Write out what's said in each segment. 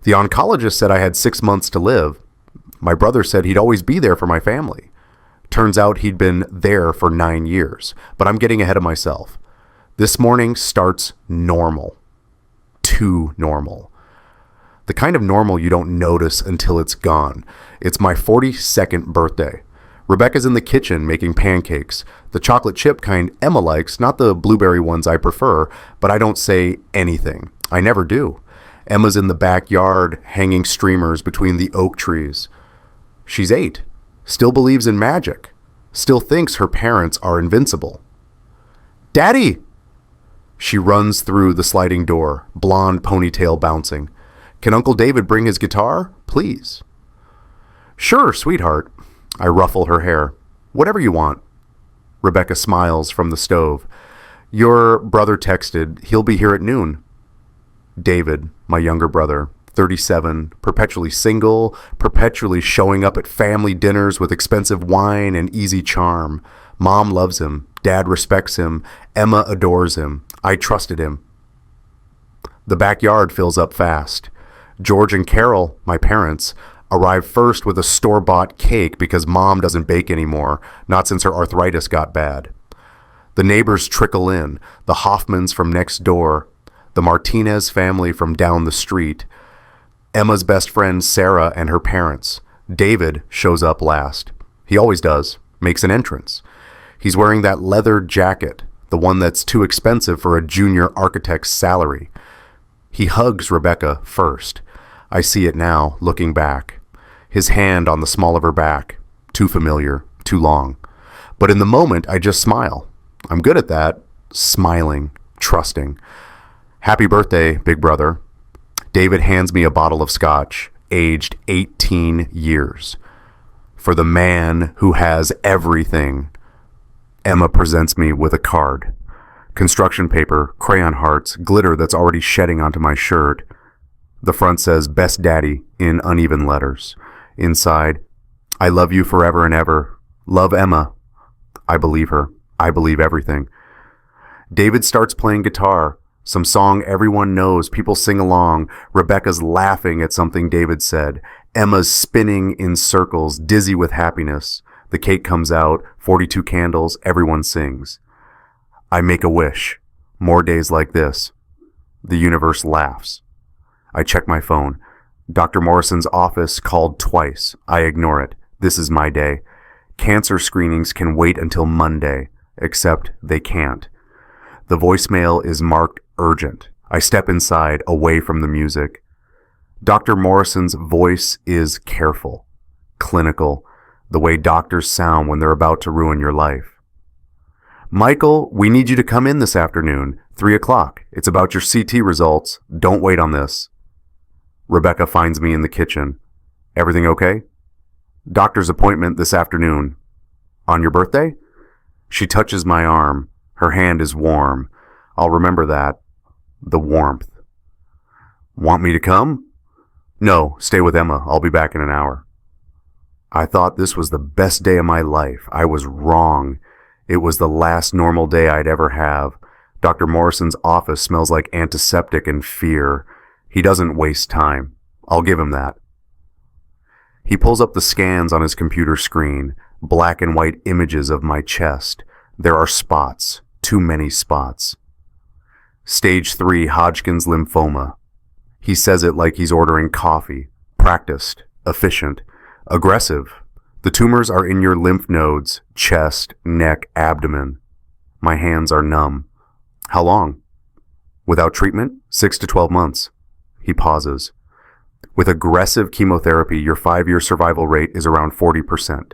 The oncologist said I had 6 months to live. My brother said he'd always be there for my family. Turns out he'd been there for 9 years, but I'm getting ahead of myself. This morning starts normal. Too normal. The kind of normal you don't notice until it's gone. It's my 42nd birthday. Rebecca's in the kitchen making pancakes, the chocolate chip kind Emma likes, not the blueberry ones I prefer, but I don't say anything. I never do. Emma's in the backyard, hanging streamers between the oak trees. She's 8, still believes in magic, still thinks her parents are invincible. Daddy! She runs through the sliding door, blonde ponytail bouncing. Can Uncle David bring his guitar? Please. Sure, sweetheart. I ruffle her hair. Whatever you want. Rebecca smiles from the stove. Your brother texted. He'll be here at noon. David, my younger brother, 37, perpetually single, perpetually showing up at family dinners with expensive wine and easy charm. Mom loves him. Dad respects him. Emma adores him. I trusted him. The backyard fills up fast. George and Carol, my parents, arrive first with a store-bought cake because Mom doesn't bake anymore, not since her arthritis got bad. The neighbors trickle in, the Hoffmans from next door, the Martinez family from down the street, Emma's best friend Sarah and her parents. David shows up last. He always does, makes an entrance. He's wearing that leather jacket, the one that's too expensive for a junior architect's salary. He hugs Rebecca first. I see it now, looking back. His hand on the small of her back. Too familiar, too long. But in the moment, I just smile. I'm good at that. Smiling, trusting. Happy birthday, big brother. David hands me a bottle of scotch, aged 18 years. For the man who has everything. Emma presents me with a card. Construction paper, crayon hearts, glitter that's already shedding onto my shirt. The front says, Best Daddy, in uneven letters. Inside, I love you forever and ever. Love, Emma. I believe her. I believe everything. David starts playing guitar. Some song everyone knows. People sing along. Rebecca's laughing at something David said. Emma's spinning in circles, dizzy with happiness. The cake comes out. 42 candles. Everyone sings. I make a wish. More days like this. The universe laughs. I check my phone. Dr. Morrison's office called twice. I ignore it. This is my day. Cancer screenings can wait until Monday, except they can't. The voicemail is marked urgent. I step inside, away from the music. Dr. Morrison's voice is careful, clinical, the way doctors sound when they're about to ruin your life. Michael, we need you to come in this afternoon, 3 o'clock. It's about your CT results. Don't wait on this. Rebecca finds me in the kitchen. Everything okay? Doctor's appointment this afternoon. On your birthday? She touches my arm. Her hand is warm. I'll remember that. The warmth. Want me to come? No, stay with Emma. I'll be back in an hour. I thought this was the best day of my life. I was wrong. It was the last normal day I'd ever have. Dr. Morrison's office smells like antiseptic and fear. He doesn't waste time. I'll give him that. He pulls up the scans on his computer screen, black and white images of my chest. There are spots, too many spots. Stage 3 Hodgkin's lymphoma. He says it like he's ordering coffee. Practiced, efficient, aggressive. The tumors are in your lymph nodes, chest, neck, abdomen. My hands are numb. How long? Without treatment, 6 to 12 months. He pauses. With aggressive chemotherapy, your 5-year survival rate is around 40%.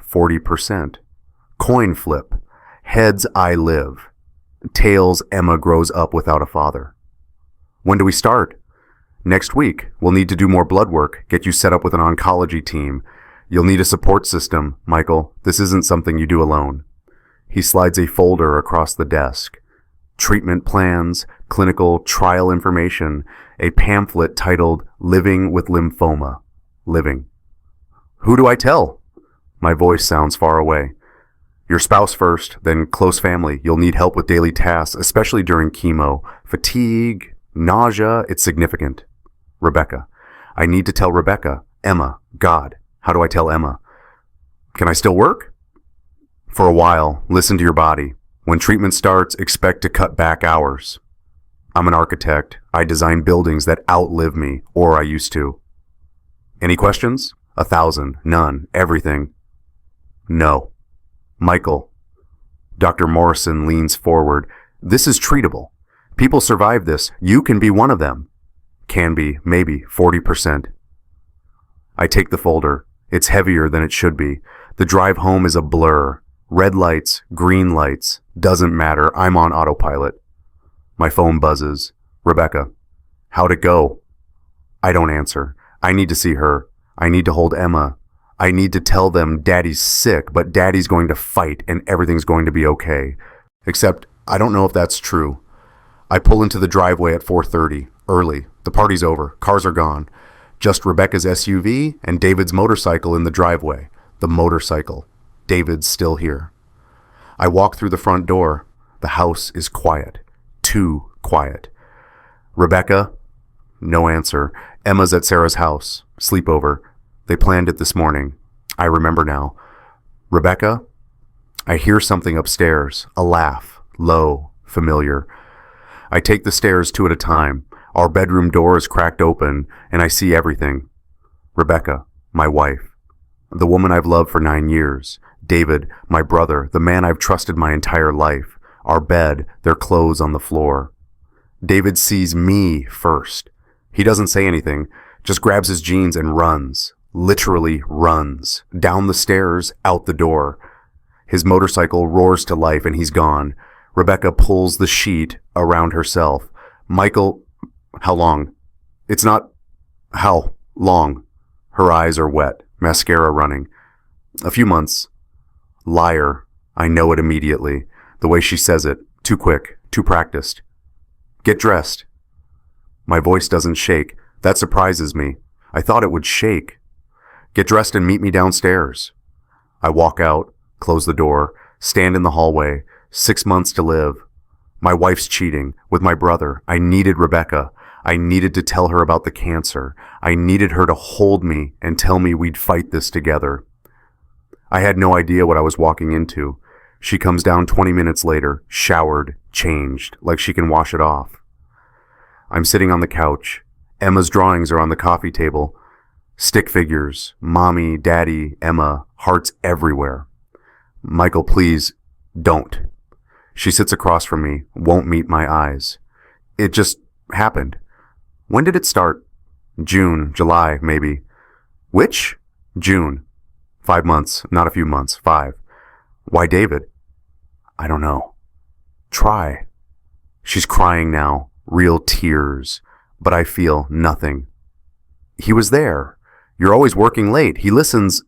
40%. Coin flip. Heads, I live. Tails, Emma grows up without a father. When do we start? Next week. We'll need to do more blood work, get you set up with an oncology team. You'll need a support system, Michael. This isn't something you do alone. He slides a folder across the desk. Treatment plans, clinical trial information, a pamphlet titled Living with Lymphoma. Living. Who do I tell? My voice sounds far away. Your spouse first, then close family. You'll need help with daily tasks, especially during chemo. Fatigue, nausea, it's significant. Rebecca. I need to tell Rebecca. Emma. God. How do I tell Emma? Can I still work? For a while, listen to your body. When treatment starts, expect to cut back hours. I'm an architect. I design buildings that outlive me, or I used to. Any questions? 1,000. None. Everything. No. Michael. Dr. Morrison leans forward. This is treatable. People survive this. You can be one of them. Can be, maybe, 40%. I take the folder. It's heavier than it should be. The drive home is a blur. Red lights, green lights. Doesn't matter. I'm on autopilot. My phone buzzes. Rebecca. How'd it go? I don't answer. I need to see her. I need to hold Emma. I need to tell them Daddy's sick, but Daddy's going to fight and everything's going to be okay. Except, I don't know if that's true. I pull into the driveway at 4:30, early. The party's over. Cars are gone. Just Rebecca's SUV and David's motorcycle in the driveway. The motorcycle. David's still here. I walk through the front door. The house is quiet. Too quiet. Rebecca? No answer. Emma's at Sarah's house. Sleepover. They planned it this morning. I remember now. Rebecca? I hear something upstairs. A laugh. Low. Familiar. I take the stairs 2 at a time. Our bedroom door is cracked open, and I see everything. Rebecca, my wife. The woman I've loved for 9 years. David, my brother, the man I've trusted my entire life. Our bed, their clothes on the floor. David sees me first. He doesn't say anything, just grabs his jeans and runs. Literally runs. Down the stairs, out the door. His motorcycle roars to life and he's gone. Rebecca pulls the sheet around herself. Michael, how long? It's not how long. Her eyes are wet, mascara running. A few months. Liar. I know it immediately. The way she says it. Too quick. Too practiced. Get dressed. My voice doesn't shake. That surprises me. I thought it would shake. Get dressed and meet me downstairs. I walk out, close the door, stand in the hallway. 6 months to live. My wife's cheating with my brother. I needed Rebecca. I needed to tell her about the cancer. I needed her to hold me and tell me we'd fight this together. I had no idea what I was walking into. She comes down 20 minutes later, showered, changed, like she can wash it off. I'm sitting on the couch. Emma's drawings are on the coffee table. Stick figures, mommy, daddy, Emma, hearts everywhere. Michael, please, don't. She sits across from me, won't meet my eyes. It just happened. When did it start? June, July, maybe. Which? June. 5 months, not a few months, 5. Why David? I don't know. Try. She's crying now, real tears, but I feel nothing. He was there. You're always working late. He listens.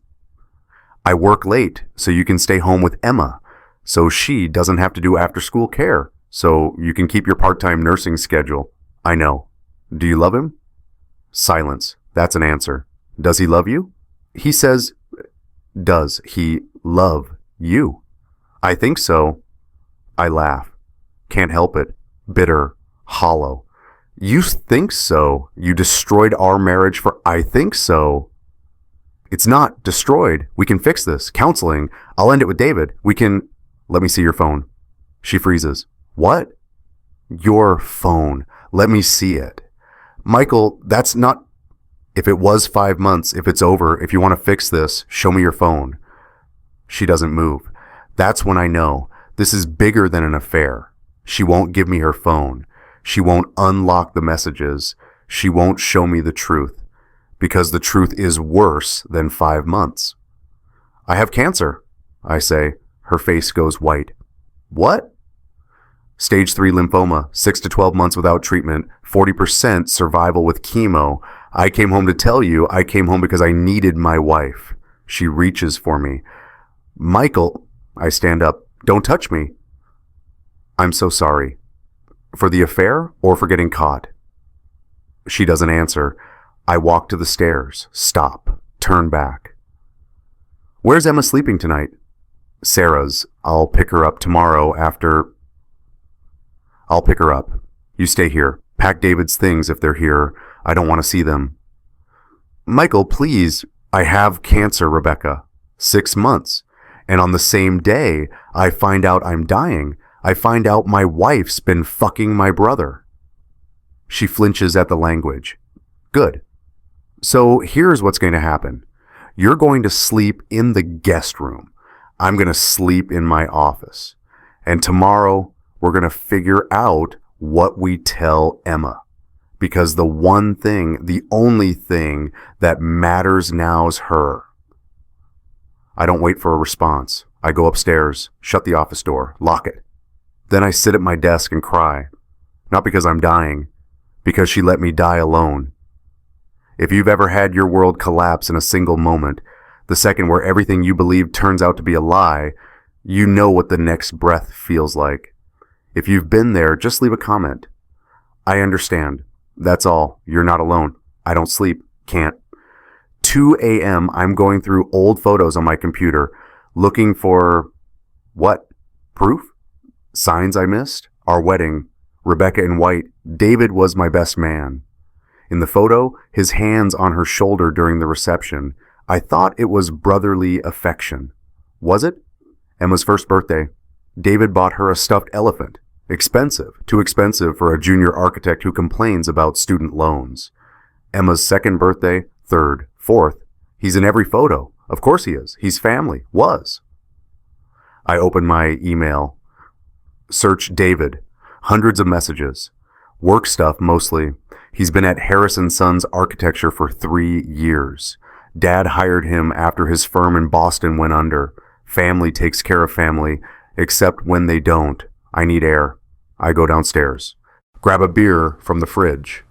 I work late so you can stay home with Emma, so she doesn't have to do after-school care, so you can keep your part-time nursing schedule. I know. Do you love him? Silence. That's an answer. Does he love you? He says, does he love you? I think so. I laugh. Can't help it. Bitter. Hollow. You think so? You destroyed our marriage for I think so. It's not destroyed. We can fix this. Counseling. I'll end it with David. We can... Let me see your phone. She freezes. What? Your phone. Let me see it. Michael, that's not... If it was 5 months, if it's over, if you want to fix this, show me your phone. She doesn't move. That's when I know. This is bigger than an affair. She won't give me her phone. She won't unlock the messages. She won't show me the truth. Because the truth is worse than 5 months. I have cancer, I say. Her face goes white. What? Stage 3 lymphoma, 6 to 12 months without treatment, 40% survival with chemo. I came home to tell you. I came home because I needed my wife. She reaches for me. Michael, I stand up. Don't touch me. I'm so sorry. For the affair or for getting caught? She doesn't answer. I walk to the stairs. Stop. Turn back. Where's Emma sleeping tonight? Sarah's. I'll pick her up tomorrow after... I'll pick her up. You stay here. Pack David's things if they're here. I don't want to see them. Michael, please. I have cancer, Rebecca. 6 months. And on the same day, I find out I'm dying. I find out my wife's been fucking my brother. She flinches at the language. Good. So here's what's going to happen. You're going to sleep in the guest room. I'm going to sleep in my office. And tomorrow, we're going to figure out what we tell Emma. Because the one thing, the only thing that matters now is her. I don't wait for a response. I go upstairs, shut the office door, lock it. Then I sit at my desk and cry. Not because I'm dying, because she let me die alone. If you've ever had your world collapse in a single moment, the second where everything you believe turns out to be a lie, you know what the next breath feels like. If you've been there, just leave a comment. I understand. That's all. You're not alone. I don't sleep. Can't. 2 a.m. I'm going through old photos on my computer, looking for what? Proof? Signs I missed? Our wedding. Rebecca in white. David was my best man. In the photo, his hands on her shoulder during the reception. I thought it was brotherly affection. Was it? Emma's first birthday. David bought her a stuffed elephant. Expensive. Too expensive for a junior architect who complains about student loans. Emma's second birthday, third, fourth. He's in every photo. Of course he is. He's family. Was. I open my email. Search David. Hundreds of messages. Work stuff mostly. He's been at Harrison Sons Architecture for 3 years. Dad hired him after his firm in Boston went under. Family takes care of family, except when they don't. I need air. I go downstairs. Grab a beer from the fridge.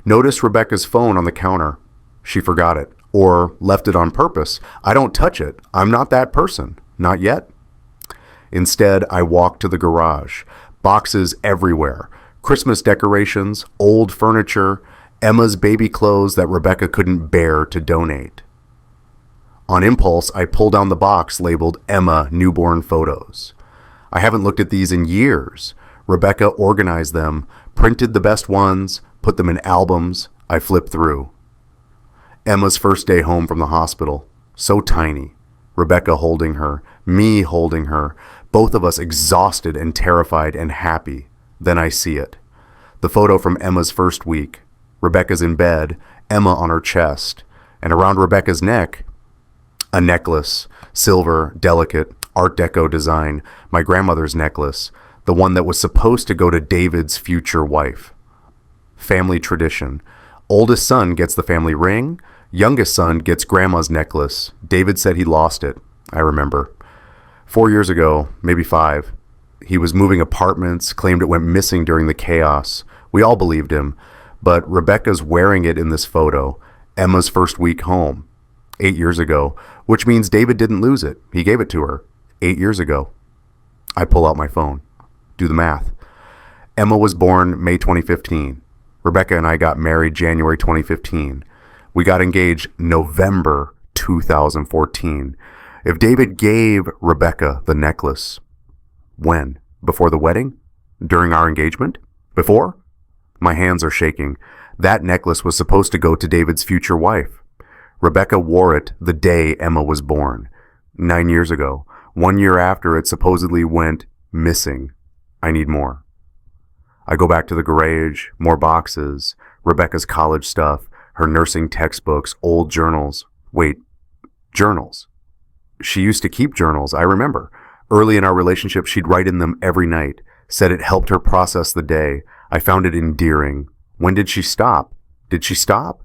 Notice Rebecca's phone on the counter. She forgot it, or left it on purpose. I don't touch it. I'm not that person. Not yet. Instead, I walk to the garage. Boxes everywhere. Christmas decorations, old furniture, Emma's baby clothes that Rebecca couldn't bear to donate. On impulse, I pull down the box labeled Emma Newborn Photos. I haven't looked at these in years. Rebecca organized them, printed the best ones, put them in albums. I flip through. Emma's first day home from the hospital. So tiny. Rebecca holding her, me holding her, both of us exhausted and terrified and happy. Then I see it. The photo from Emma's first week. Rebecca's in bed, Emma on her chest, and around Rebecca's neck, a necklace, silver, delicate, Art Deco design, my grandmother's necklace, the one that was supposed to go to David's future wife. Family tradition. Oldest son gets the family ring, youngest son gets grandma's necklace. David said he lost it. I remember. 4 years ago, maybe 5. He was moving apartments, claimed it went missing during the chaos. We all believed him, but Rebecca's wearing it in this photo, Emma's first week home, 8 years ago, which means David didn't lose it. He gave it to her 8 years ago. I pull out my phone. Do the math. Emma was born May 2015. Rebecca and I got married January 2015. We got engaged November 2014. If David gave Rebecca the necklace, when? Before the wedding? During our engagement? Before? My hands are shaking. That necklace was supposed to go to David's future wife. Rebecca wore it the day Emma was born. 9 years ago. 1 year after it supposedly went missing. I need more. I go back to the garage, more boxes, Rebecca's college stuff, her nursing textbooks, old journals. Wait, journals. She used to keep journals, I remember. Early in our relationship, she'd write in them every night, said it helped her process the day. I found it endearing. When did she stop? Did she stop?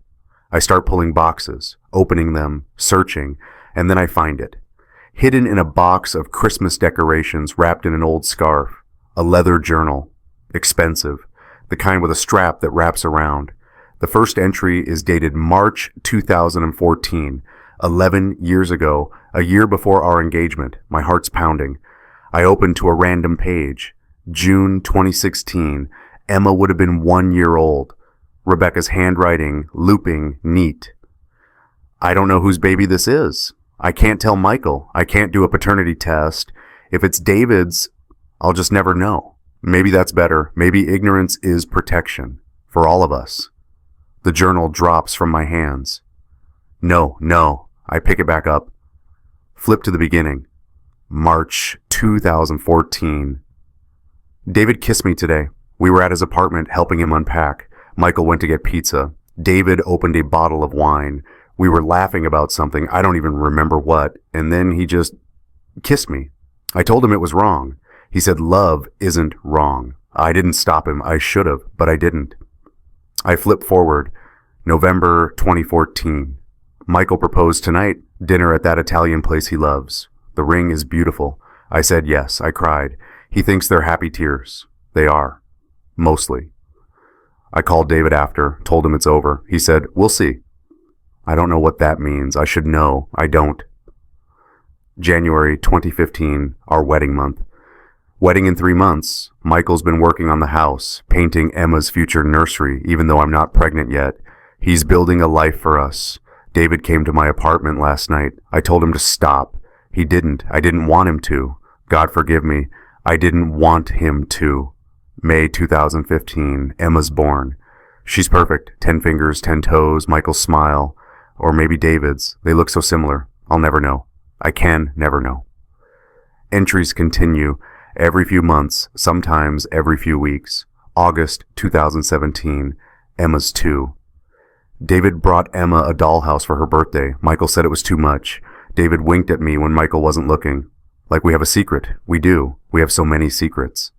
I start pulling boxes, opening them, searching, and then I find it. Hidden in a box of Christmas decorations wrapped in an old scarf. A leather journal. Expensive. The kind with a strap that wraps around. The first entry is dated March 2014. 11 years ago, a year before our engagement. My heart's pounding. I open to a random page. June 2016. Emma would have been 1 year old. Rebecca's handwriting, looping, neat. I don't know whose baby this is. I can't tell Michael. I can't do a paternity test. If it's David's, I'll just never know. Maybe that's better. Maybe ignorance is protection for all of us. The journal drops from my hands. No. I pick it back up. Flip to the beginning. March 2014. David kissed me today. We were at his apartment helping him unpack. Michael went to get pizza. David opened a bottle of wine. We were laughing about something, I don't even remember what, and then he just kissed me. I told him it was wrong. He said love isn't wrong. I didn't stop him. I should have, but I didn't. I flip forward. November 2014. Michael proposed tonight, dinner at that Italian place he loves. The ring is beautiful. I said yes. I cried. He thinks they're happy tears. They are. Mostly. I called David after, told him it's over. He said, we'll see. I don't know what that means. I should know. I don't. January 2015, our wedding month. Wedding in 3 months. Michael's been working on the house, painting Emma's future nursery, even though I'm not pregnant yet. He's building a life for us. David came to my apartment last night. I told him to stop. He didn't. I didn't want him to. God forgive me. I didn't want him to. May 2015, Emma's born. She's perfect. 10 fingers, 10 toes, Michael's smile. Or maybe David's. They look so similar. I'll never know. I can never know. Entries continue every few months, sometimes every few weeks. August 2017, Emma's 2. David brought Emma a dollhouse for her birthday. Michael said it was too much. David winked at me when Michael wasn't looking. Like we have a secret. We do. We have so many secrets.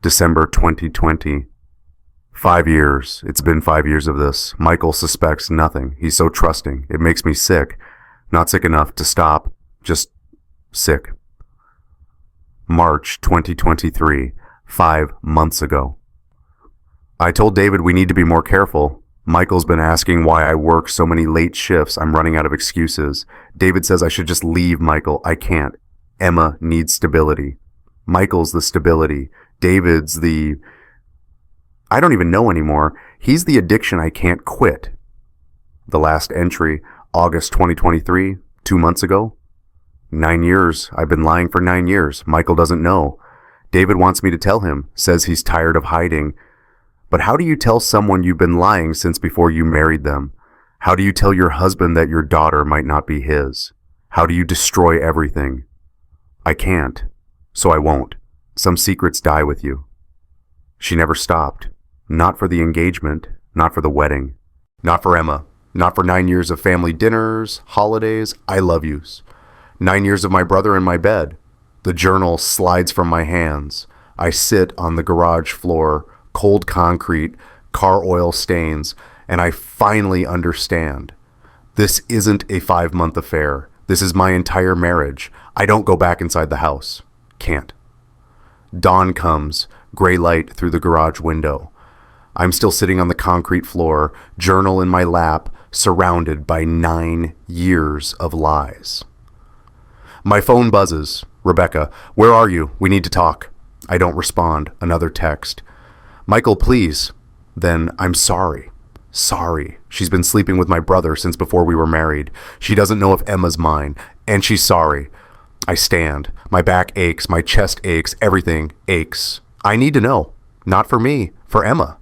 December 2020. 5 years. It's been 5 years of this. Michael suspects nothing. He's so trusting. It makes me sick. Not sick enough to stop. Just sick. March 2023. 5 months ago. I told David we need to be more careful. Michael's been asking why I work so many late shifts. I'm running out of excuses. David says I should just leave Michael. I can't. Emma needs stability. Michael's the stability. David's the... I don't even know anymore. He's the addiction I can't quit. The last entry, August 2023, 2 months ago. 9 years. I've been lying for 9 years. Michael doesn't know. David wants me to tell him, says he's tired of hiding. But how do you tell someone you've been lying since before you married them? How do you tell your husband that your daughter might not be his? How do you destroy everything? I can't, so I won't. Some secrets die with you. She never stopped. Not for the engagement, not for the wedding, not for Emma, not for 9 years of family dinners, holidays, I love yous. 9 years of my brother in my bed. The journal slides from my hands. I sit on the garage floor, cold concrete, car oil stains, and I finally understand. This isn't a 5-month affair. This is my entire marriage. I don't go back inside the house. Can't. Dawn comes, gray light through the garage window. I'm still sitting on the concrete floor, journal in my lap, surrounded by 9 years of lies. My phone buzzes. Rebecca, where are you? We need to talk. I don't respond. Another text. Michael, please. Then, I'm sorry. Sorry. She's been sleeping with my brother since before we were married. She doesn't know if Emma's mine, and she's sorry. I stand. My back aches, my chest aches, everything aches. I need to know. Not for me, for Emma.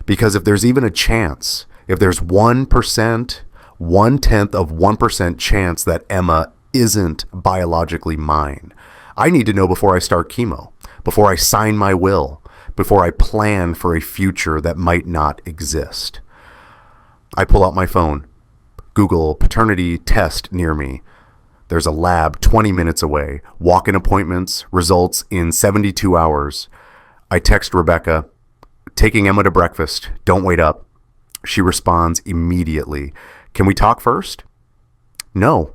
Because if there's even a chance, if there's 1%, 1/10 of 1% chance that Emma isn't biologically mine, I need to know before I start chemo, before I sign my will, before I plan for a future that might not exist. I pull out my phone. Google paternity test near me. There's a lab 20 minutes away. Walk-in appointments, results in 72 hours. I text Rebecca, taking Emma to breakfast. Don't wait up. She responds immediately. Can we talk first? No.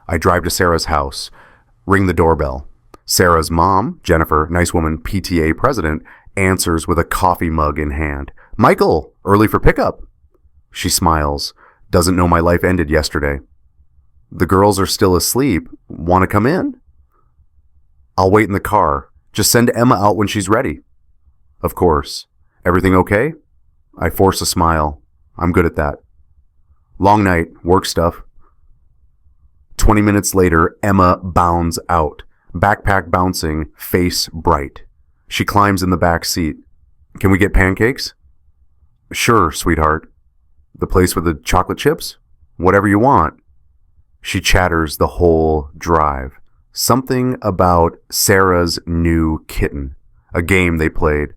I drive to Sarah's house. Ring the doorbell. Sarah's mom, Jennifer, nice woman, PTA president, answers with a coffee mug in hand. Michael, early for pickup. She smiles. Doesn't know my life ended yesterday. The girls are still asleep. Want to come in? I'll wait in the car. Just send Emma out when she's ready. Of course. Everything okay? I force a smile. I'm good at that. Long night, work stuff. 20 minutes later, Emma bounds out. Backpack bouncing, face bright. She climbs in the back seat. Can we get pancakes? Sure, sweetheart. The place with the chocolate chips? Whatever you want. She chatters the whole drive. Something about Sarah's new kitten, a game they played.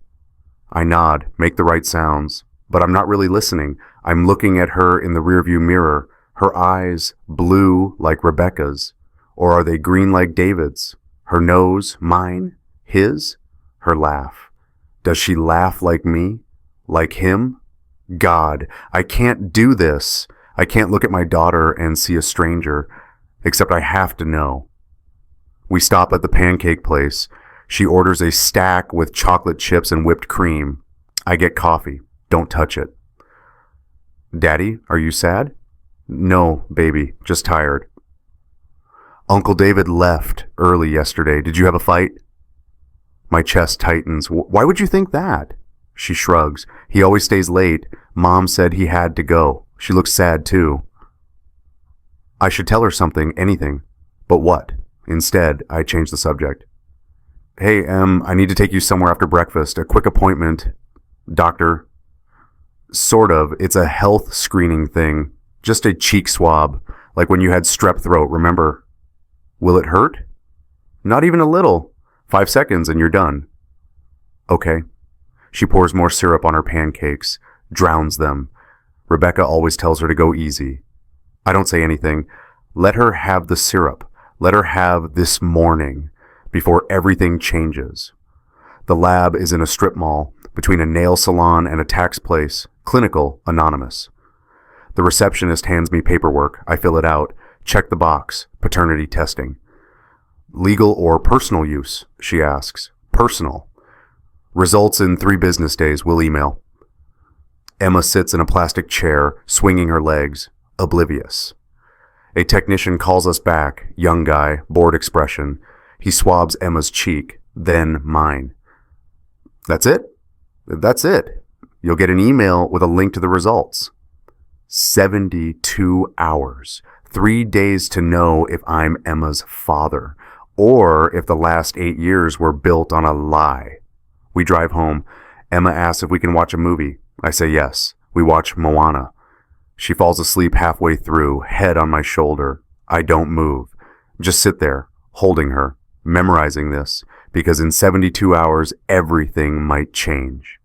I nod, make the right sounds, but I'm not really listening. I'm looking at her in the rearview mirror, her eyes blue like Rebecca's, or are they green like David's? Her nose, mine, his, her laugh. Does she laugh like me? Like him? God, I can't do this. I can't look at my daughter and see a stranger, except I have to know. We stop at the pancake place. She orders a stack with chocolate chips and whipped cream. I get coffee. Don't touch it. Daddy, are you sad? No, baby, just tired. Uncle David left early yesterday. Did you have a fight? My chest tightens. Why would you think that? She shrugs. He always stays late. Mom said he had to go. She looks sad too. I should tell her something, anything. But what? Instead, I change the subject. Hey, I need to take you somewhere after breakfast. A quick appointment. Doctor. Sort of. It's a health screening thing. Just a cheek swab. Like when you had strep throat, remember? Will it hurt? Not even a little. 5 seconds and you're done. Okay. She pours more syrup on her pancakes, drowns them. Rebecca always tells her to go easy. I don't say anything. Let her have the syrup. Let her have this morning before everything changes. The lab is in a strip mall between a nail salon and a tax place, clinical, anonymous. The receptionist hands me paperwork. I fill it out. Check the box. Paternity testing. Legal or personal use? She asks. Personal. Results in 3 business days. We'll email. Emma sits in a plastic chair, swinging her legs, oblivious. A technician calls us back, young guy, bored expression. He swabs Emma's cheek, then mine. That's it? That's it. You'll get an email with a link to the results. 72 hours. 3 days to know if I'm Emma's father, or if the last 8 years were built on a lie. We drive home. Emma asks if we can watch a movie. I say yes. We watch Moana. She falls asleep halfway through, head on my shoulder. I don't move. Just sit there, holding her, memorizing this, because in 72 hours, everything might change.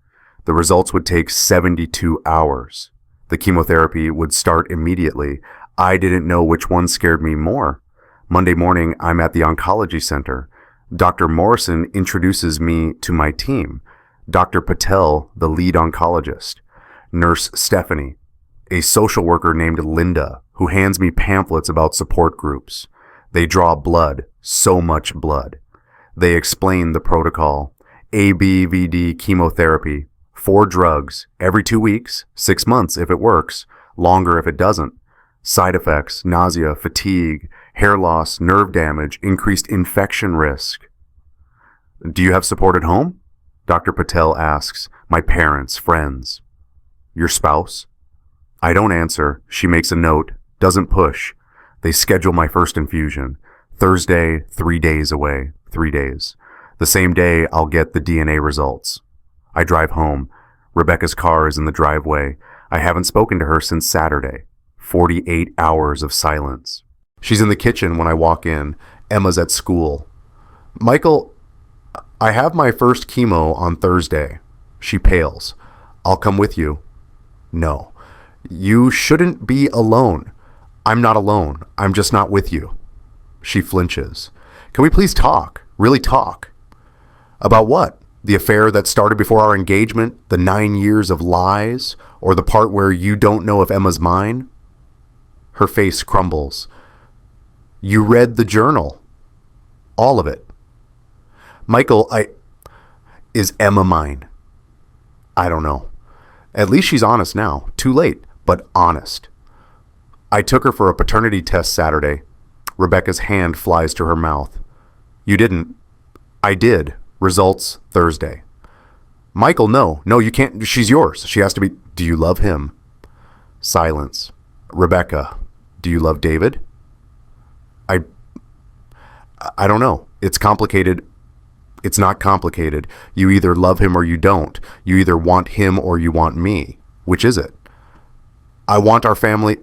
The results would take 72 hours. The chemotherapy would start immediately. I didn't know which one scared me more. Monday morning, I'm at the oncology center. Dr. Morrison introduces me to my team. Dr. Patel, the lead oncologist. Nurse Stephanie. A social worker named Linda, who hands me pamphlets about support groups. They draw blood, so much blood. They explain the protocol. ABVD chemotherapy. 4 drugs, every 2 weeks, 6 months if it works, longer if it doesn't. Side effects, nausea, fatigue, hair loss, nerve damage, increased infection risk. Do you have support at home? Dr. Patel asks. My parents, friends. Your spouse? I don't answer. She makes a note, doesn't push. They schedule my first infusion. Thursday, 3 days away, 3 days. The same day, I'll get the DNA results. I drive home. Rebecca's car is in the driveway. I haven't spoken to her since Saturday. 48 hours of silence. She's in the kitchen when I walk in. Emma's at school. Michael, I have my first chemo on Thursday. She pales. I'll come with you. No. You shouldn't be alone. I'm not alone. I'm just not with you. She flinches. Can we please talk? Really talk? About what? The affair that started before our engagement? The 9 years of lies? Or the part where you don't know if Emma's mine? Her face crumbles. You read the journal. All of it. Michael, is Emma mine? I don't know. At least she's honest now. Too late, but honest. I took her for a paternity test Saturday. Rebecca's hand flies to her mouth. You didn't. I did. Results Thursday. Michael, no. No, you can't. She's yours. She has to be. Do you love him? Silence. Rebecca, do you love David? I don't know. It's complicated. It's not complicated. You either love him or you don't. You either want him or you want me. Which is it? I want our family.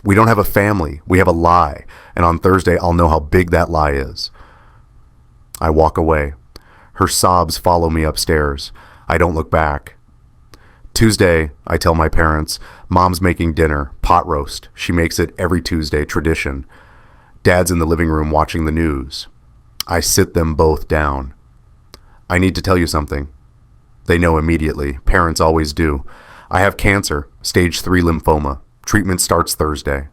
We don't have a family. We have a lie. And on Thursday, I'll know how big that lie is. I walk away. Her sobs follow me upstairs. I don't look back. Tuesday, I tell my parents, Mom's making dinner, pot roast. She makes it every Tuesday, tradition. Dad's in the living room watching the news. I sit them both down. I need to tell you something. They know immediately. Parents always do. I have cancer, stage 3 lymphoma. Treatment starts Thursday.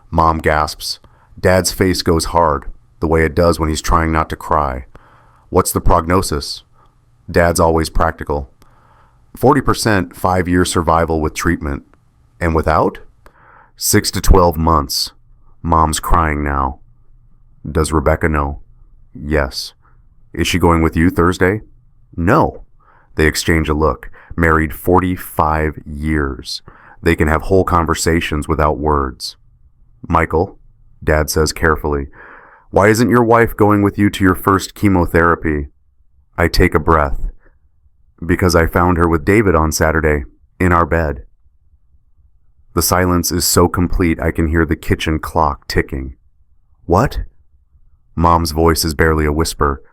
Mom gasps. Dad's face goes hard, the way it does when he's trying not to cry. What's the prognosis? Dad's always practical. 40% 5-year survival with treatment. And without? 6 to 12 months. Mom's crying now. Does Rebecca know? Yes. Is she going with you Thursday? No. They exchange a look. Married 45 years. They can have whole conversations without words. Michael, Dad says carefully, why isn't your wife going with you to your first chemotherapy? I take a breath. Because I found her with David on Saturday, in our bed. The silence is so complete I can hear the kitchen clock ticking. What? Mom's voice is barely a whisper.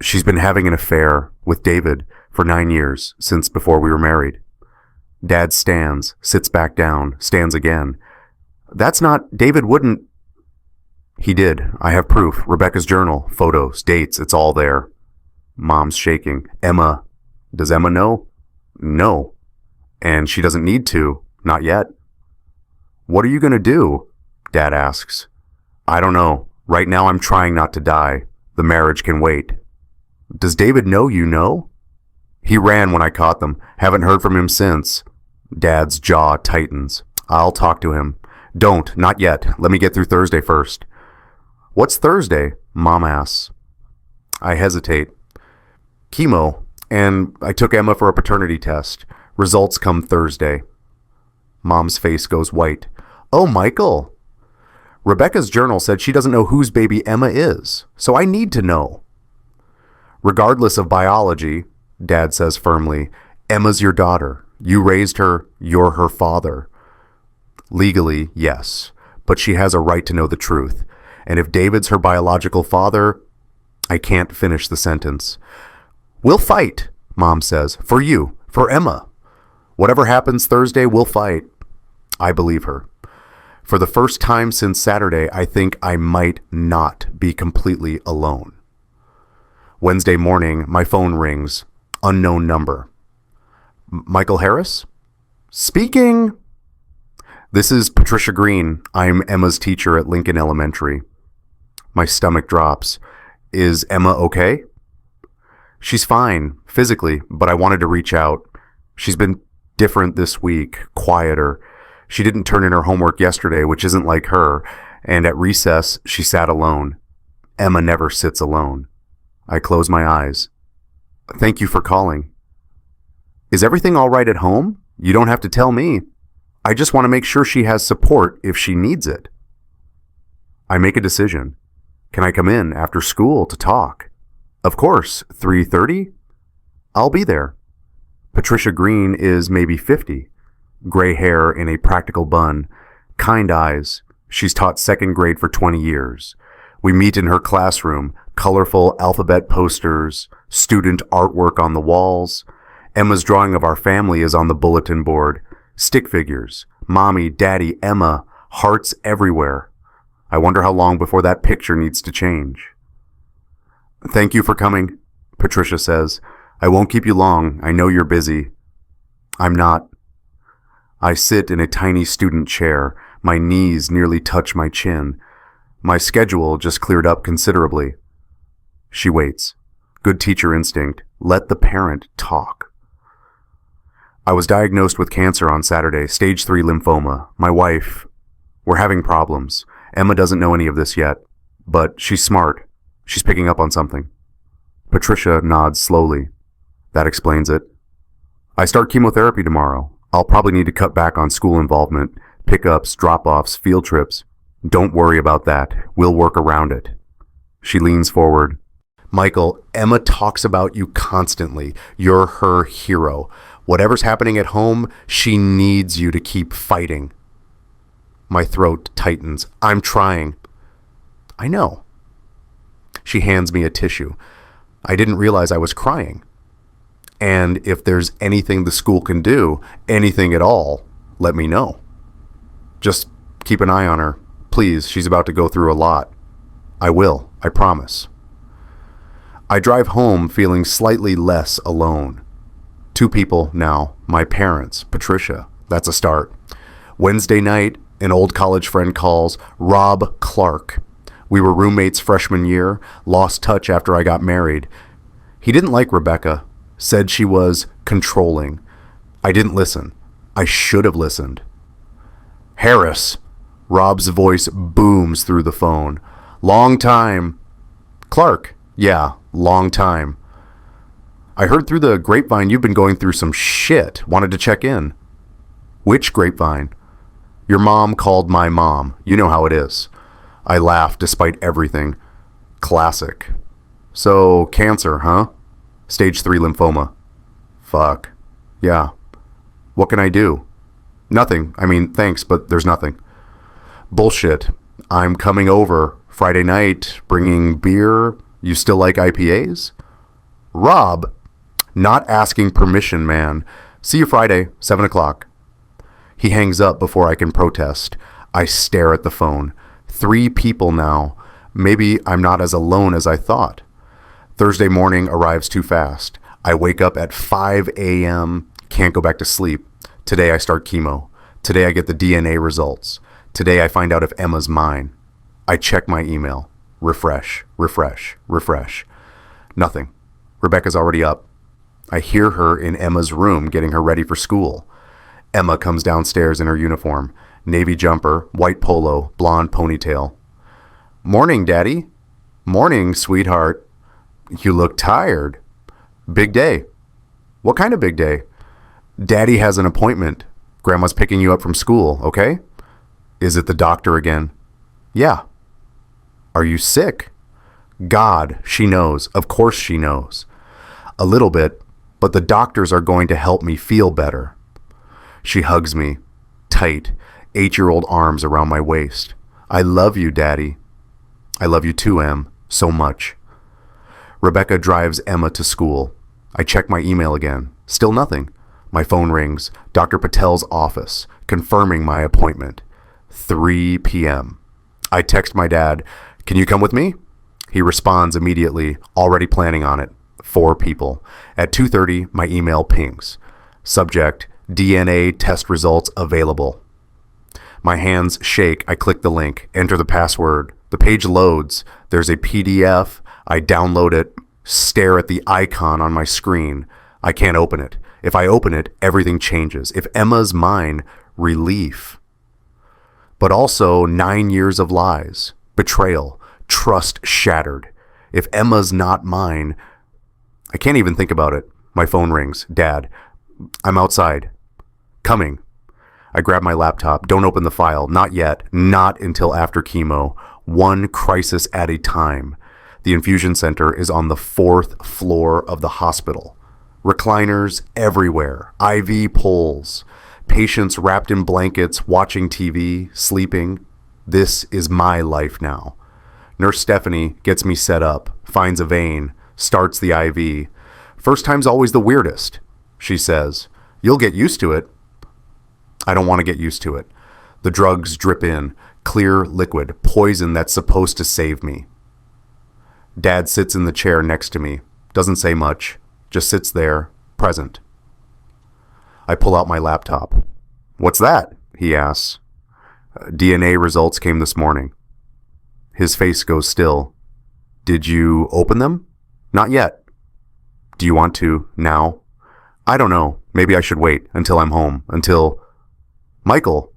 She's been having an affair with David for 9 years, since before we were married. Dad stands, sits back down, stands again. That's not... David wouldn't... He did. I have proof. Rebecca's journal, photos, dates, it's all there. Mom's shaking. Emma. Does Emma know? No. And she doesn't need to. Not yet. What are you going to do? Dad asks. I don't know. Right now I'm trying not to die. The marriage can wait. Does David know you know? He ran when I caught them. Haven't heard from him since. Dad's jaw tightens. I'll talk to him. Don't. Not yet. Let me get through Thursday first. What's Thursday? Mom asks. I hesitate. Chemo. And I took Emma for a paternity test. Results come Thursday. Mom's face goes white. Oh, Michael. Rebecca's journal said she doesn't know whose baby Emma is, so I need to know. Regardless of biology, Dad says firmly, Emma's your daughter. You raised her. You're her father. Legally, yes, but she has a right to know the truth. And if David's her biological father, I can't finish the sentence. We'll fight, Mom says, for you, for Emma. Whatever happens Thursday, we'll fight. I believe her. For the first time since Saturday, I think I might not be completely alone. Wednesday morning, my phone rings. Unknown number. Michael Harris? Speaking. This is Patricia Green. I'm Emma's teacher at Lincoln Elementary. My stomach drops. Is Emma okay? She's fine, physically, but I wanted to reach out. She's been different this week, quieter. She didn't turn in her homework yesterday, which isn't like her, and at recess, she sat alone. Emma never sits alone. I close my eyes. Thank you for calling. Is everything all right at home? You don't have to tell me. I just want to make sure she has support if she needs it. I make a decision. Can I come in after school to talk? Of course, 3:30? I'll be there. Patricia Green is maybe 50. Gray hair in a practical bun. Kind eyes. She's taught second grade for 20 years. We meet in her classroom. Colorful alphabet posters. Student artwork on the walls. Emma's drawing of our family is on the bulletin board. Stick figures. Mommy, Daddy, Emma. Hearts everywhere. I wonder how long before that picture needs to change. Thank you for coming, Patricia says. I won't keep you long. I know you're busy. I'm not. I sit in a tiny student chair. My knees nearly touch my chin. My schedule just cleared up considerably. She waits. Good teacher instinct. Let the parent talk. I was diagnosed with cancer on Saturday, stage 3 lymphoma. My wife, we're having problems. Emma doesn't know any of this yet, but she's smart. She's picking up on something. Patricia nods slowly. That explains it. I start chemotherapy tomorrow. I'll probably need to cut back on school involvement, pickups, drop-offs, field trips. Don't worry about that. We'll work around it. She leans forward. Michael, Emma talks about you constantly. You're her hero. Whatever's happening at home, she needs you to keep fighting. My throat tightens. I'm trying. I know. She hands me a tissue. I didn't realize I was crying. And if there's anything the school can do, anything at all, let me know. Just keep an eye on her. Please, she's about to go through a lot. I will, I promise. I drive home feeling slightly less alone. 2 people now, my parents, Patricia. That's a start. Wednesday night, an old college friend calls, Rob Clark. We were roommates freshman year, lost touch after I got married. He didn't like Rebecca, said she was controlling. I didn't listen. I should have listened. Harris. Rob's voice booms through the phone. Long time. Clark. Yeah, long time. I heard through the grapevine you've been going through some shit. Wanted to check in. Which grapevine? Your mom called my mom. You know how it is. I laughed despite everything. Classic. So, cancer, huh? Stage 3 lymphoma. Fuck. Yeah. What can I do? Nothing. I mean, thanks, but there's nothing. Bullshit. I'm coming over Friday night, bringing beer. You still like IPAs? Rob. Not asking permission, man. See you Friday, 7 o'clock. He hangs up before I can protest. I stare at the phone. 3 people now. Maybe I'm not as alone as I thought. Thursday morning arrives too fast. I wake up at 5 a.m., can't go back to sleep. Today I start chemo. Today I get the DNA results. Today I find out if Emma's mine. I check my email. Refresh, refresh, refresh. Nothing. Rebecca's already up. I hear her in Emma's room getting her ready for school. Emma comes downstairs in her uniform. Navy jumper, white polo, blonde ponytail. Morning, Daddy. Morning, sweetheart. You look tired. Big day. What kind of big day? Daddy has an appointment. Grandma's picking you up from school, okay? Is it the doctor again? Yeah. Are you sick? God, she knows. Of course she knows. A little bit, but the doctors are going to help me feel better. She hugs me, tight, 8-year-old arms around my waist. I love you, Daddy. I love you too, Em, so much. Rebecca drives Emma to school. I check my email again. Still nothing. My phone rings. Dr. Patel's office, confirming my appointment. 3 p.m. I text my dad, "Can you come with me?" He responds immediately, already planning on it. 4 people. At 2:30, my email pings. Subject, DNA test results available. My hands shake. I click the link, enter the password. The page loads. There's a PDF. I download it, stare at the icon on my screen. I can't open it. If I open it, everything changes. If Emma's mine, relief. But also 9 years of lies, betrayal, trust shattered. If Emma's not mine, I can't even think about it. My phone rings. Dad, I'm outside. Coming. I grab my laptop. Don't open the file. Not yet. Not until after chemo. One crisis at a time. The infusion center is on the 4th floor of the hospital. Recliners everywhere. IV poles. Patients wrapped in blankets, watching TV, sleeping. This is my life now. Nurse Stephanie gets me set up, finds a vein, starts the IV. First time's always the weirdest, she says. You'll get used to it. I don't want to get used to it. The drugs drip in, clear liquid, poison that's supposed to save me. Dad sits in the chair next to me, doesn't say much, just sits there, present. I pull out my laptop. What's that? He asks. DNA results came this morning. His face goes still. Did you open them? Not yet. Do you want to now? I don't know. Maybe I should wait until I'm home, until... Michael.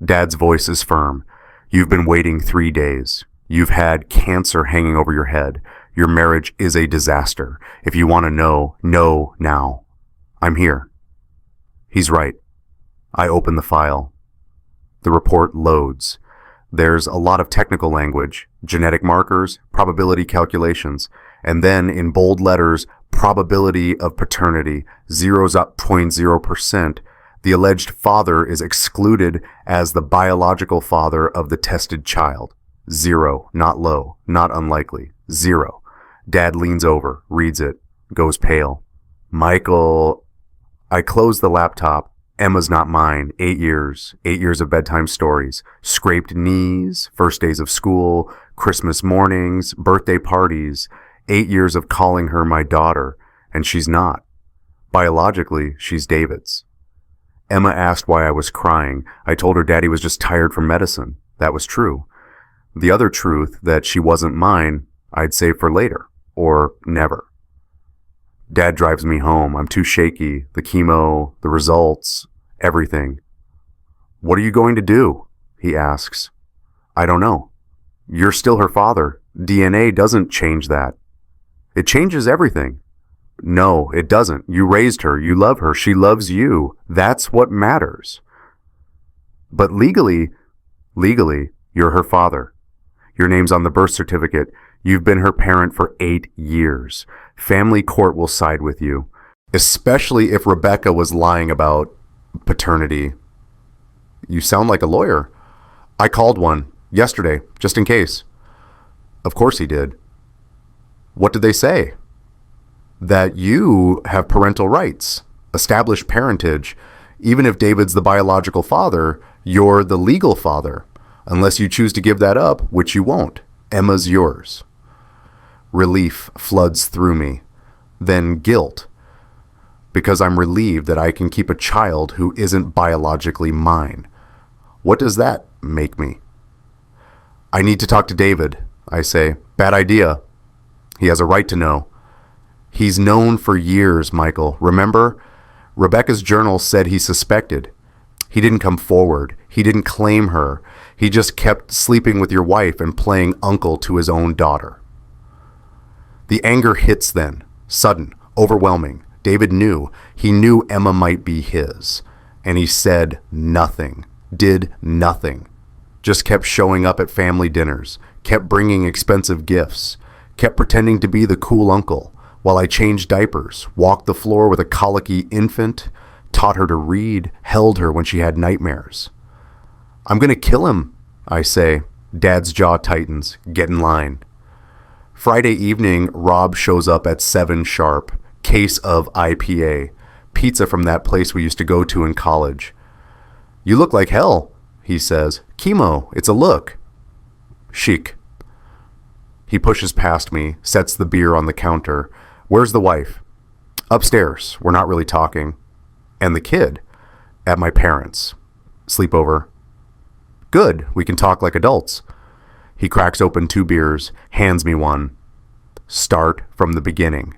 Dad's voice is firm. You've been waiting 3 days. You've had cancer hanging over your head. Your marriage is a disaster. If you want to know now. I'm here. He's right. I open the file. The report loads. There's a lot of technical language, genetic markers, probability calculations, and then in bold letters, probability of paternity, 0.0%. The alleged father is excluded as the biological father of the tested child. 0, not low, not unlikely. 0. Dad leans over, reads it, goes pale. Michael, I close the laptop. Emma's not mine. 8 years. 8 years of bedtime stories. Scraped knees, first days of school, Christmas mornings, birthday parties. 8 years of calling her my daughter, and she's not. Biologically, she's David's. Emma asked why I was crying. I told her Daddy was just tired from medicine. That was true. The other truth, that she wasn't mine, I'd save for later, or never. Dad drives me home. I'm too shaky. The chemo, the results, everything. What are you going to do? He asks. I don't know. You're still her father. DNA doesn't change that. It changes everything. No, it doesn't. You raised her. You love her. She loves you. That's what matters. But legally, you're her father. Your name's on the birth certificate. You've been her parent for 8 years. Family court will side with you, especially if Rebecca was lying about paternity. You sound like a lawyer. I called one yesterday, just in case. Of course he did. What did they say? That you have parental rights, established parentage. Even if David's the biological father, you're the legal father. Unless you choose to give that up, which you won't. Emma's yours. Relief floods through me. Then guilt. Because I'm relieved that I can keep a child who isn't biologically mine. What does that make me? I need to talk to David, I say. Bad idea. He has a right to know. He's known for years, Michael. Remember? Rebecca's journal said he suspected. He didn't come forward. He didn't claim her. He just kept sleeping with your wife and playing uncle to his own daughter. The anger hits then. Sudden. Overwhelming. David knew. He knew Emma might be his. And he said nothing. Did nothing. Just kept showing up at family dinners. Kept bringing expensive gifts. Kept pretending to be the cool uncle. While I changed diapers, walked the floor with a colicky infant, taught her to read, held her when she had nightmares. I'm going to kill him, I say. Dad's jaw tightens. Get in line. Friday evening, Rob shows up at 7 sharp. Case of IPA. Pizza from that place we used to go to in college. You look like hell, he says. Chemo, it's a look. Chic. He pushes past me, sets the beer on the counter. Where's the wife? Upstairs. We're not really talking. And the kid? At my parents'. Sleepover. Good. We can talk like adults. He cracks open 2 beers, hands me one. Start from the beginning.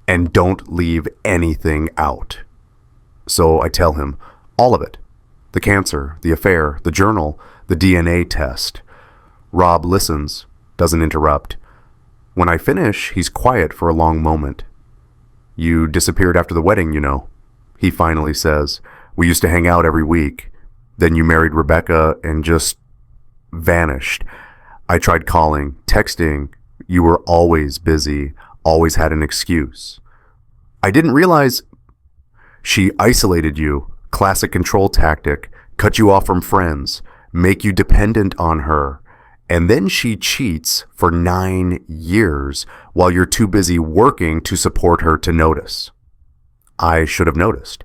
And don't leave anything out. So I tell him, all of it. The cancer, the affair, the journal, the DNA test. Rob listens, doesn't interrupt. When I finish, he's quiet for a long moment. You disappeared after the wedding, you know, he finally says. We used to hang out every week. Then you married Rebecca and just vanished. I tried calling, texting. You were always busy, always had an excuse. I didn't realize she isolated you. Classic control tactic. Cut you off from friends. Make you dependent on her. And then she cheats for 9 years while you're too busy working to support her to notice. I should have noticed.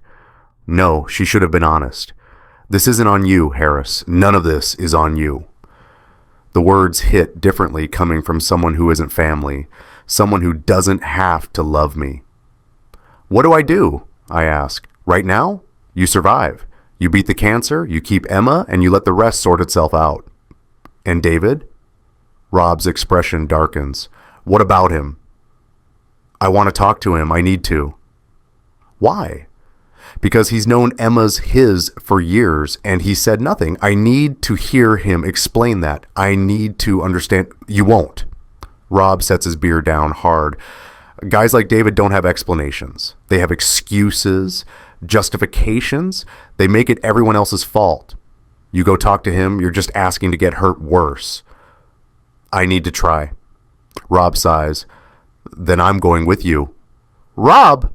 No, she should have been honest. This isn't on you, Harris. None of this is on you. The words hit differently coming from someone who isn't family, someone who doesn't have to love me. What do I do? I ask. Right now? You survive. You beat the cancer, you keep Emma, and you let the rest sort itself out. And David? Rob's expression darkens. What about him? I want to talk to him. I need to. Why? Because he's known Emma's his for years, and he said nothing. I need to hear him explain that. I need to understand. You won't. Rob sets his beer down hard. Guys like David don't have explanations. They have excuses, justifications. They make it everyone else's fault. You go talk to him, you're just asking to get hurt worse. I need to try. Rob sighs. Then I'm going with you. Rob!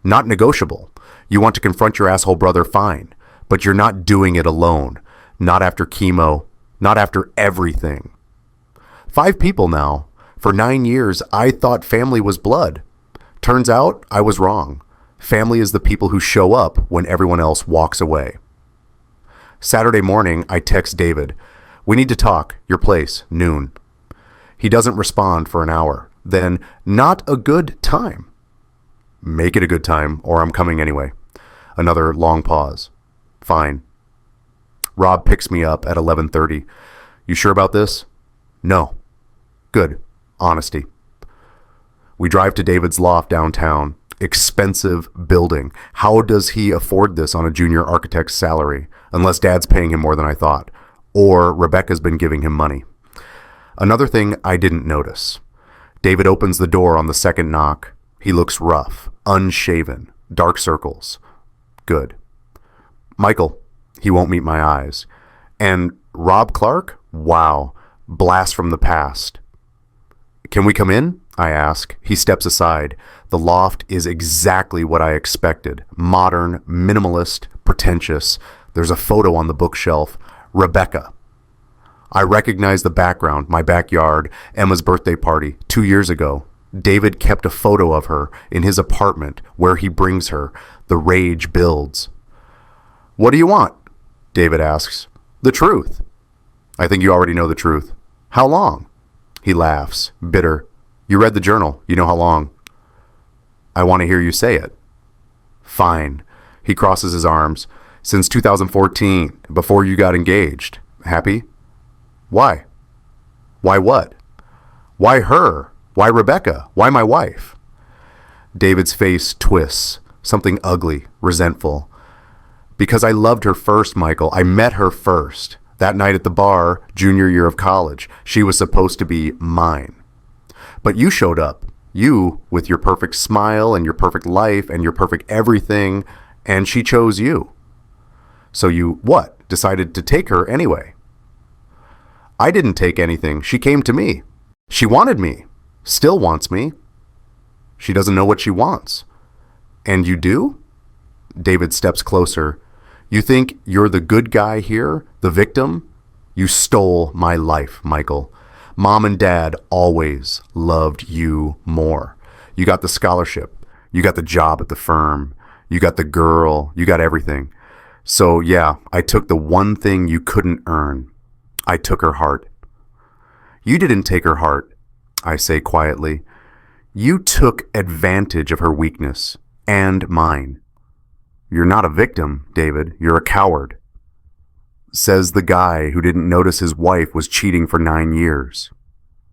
Not negotiable. You want to confront your asshole brother, fine. But you're not doing it alone. Not after chemo. Not after everything. 5 people now. For 9 years, I thought family was blood. Turns out I was wrong. Family is the people who show up when everyone else walks away. Saturday morning, I text David. We need to talk. Your place, noon. He doesn't respond for an hour. Then, not a good time. Make it a good time, or I'm coming anyway. Another long pause. Fine. Rob picks me up at 11:30. You sure about this? No. Good. Honesty. We drive to David's loft downtown. Expensive building. How does he afford this on a junior architect's salary? Unless Dad's paying him more than I thought. Or Rebecca's been giving him money. Another thing I didn't notice. David opens the door on the second knock. He looks rough, unshaven, dark circles. Good. Michael. He won't meet my eyes. And Rob Clark? Wow. Blast from the past. Can we come in? I ask. He steps aside. The loft is exactly what I expected. Modern, minimalist, pretentious. There's a photo on the bookshelf. Rebecca. I recognize the background, my backyard, Emma's birthday party, 2 years ago. David kept a photo of her in his apartment where he brings her. The rage builds. What do you want? David asks. The truth. I think you already know the truth. How long? He laughs, bitter. You read the journal. You know how long. I want to hear you say it. Fine. He crosses his arms. Since 2014, before you got engaged. Happy? Why? Why what? Why her? Why Rebecca? Why my wife? David's face twists. Something ugly, resentful. Because I loved her first, Michael. I met her first. That night at the bar, junior year of college. She was supposed to be mine. But you showed up. You, with your perfect smile and your perfect life and your perfect everything, and she chose you. So you, what? Decided to take her anyway. I didn't take anything. She came to me. She wanted me. Still wants me. She doesn't know what she wants. And you do? David steps closer. You think you're the good guy here? The victim? You stole my life, Michael. Mom and Dad always loved you more. You got the scholarship. You got the job at the firm. You got the girl. You got everything. So yeah, I took the one thing you couldn't earn. I took her heart. You didn't take her heart, I say quietly. You took advantage of her weakness and mine. You're not a victim, David. You're a coward. Says the guy who didn't notice his wife was cheating for 9 years.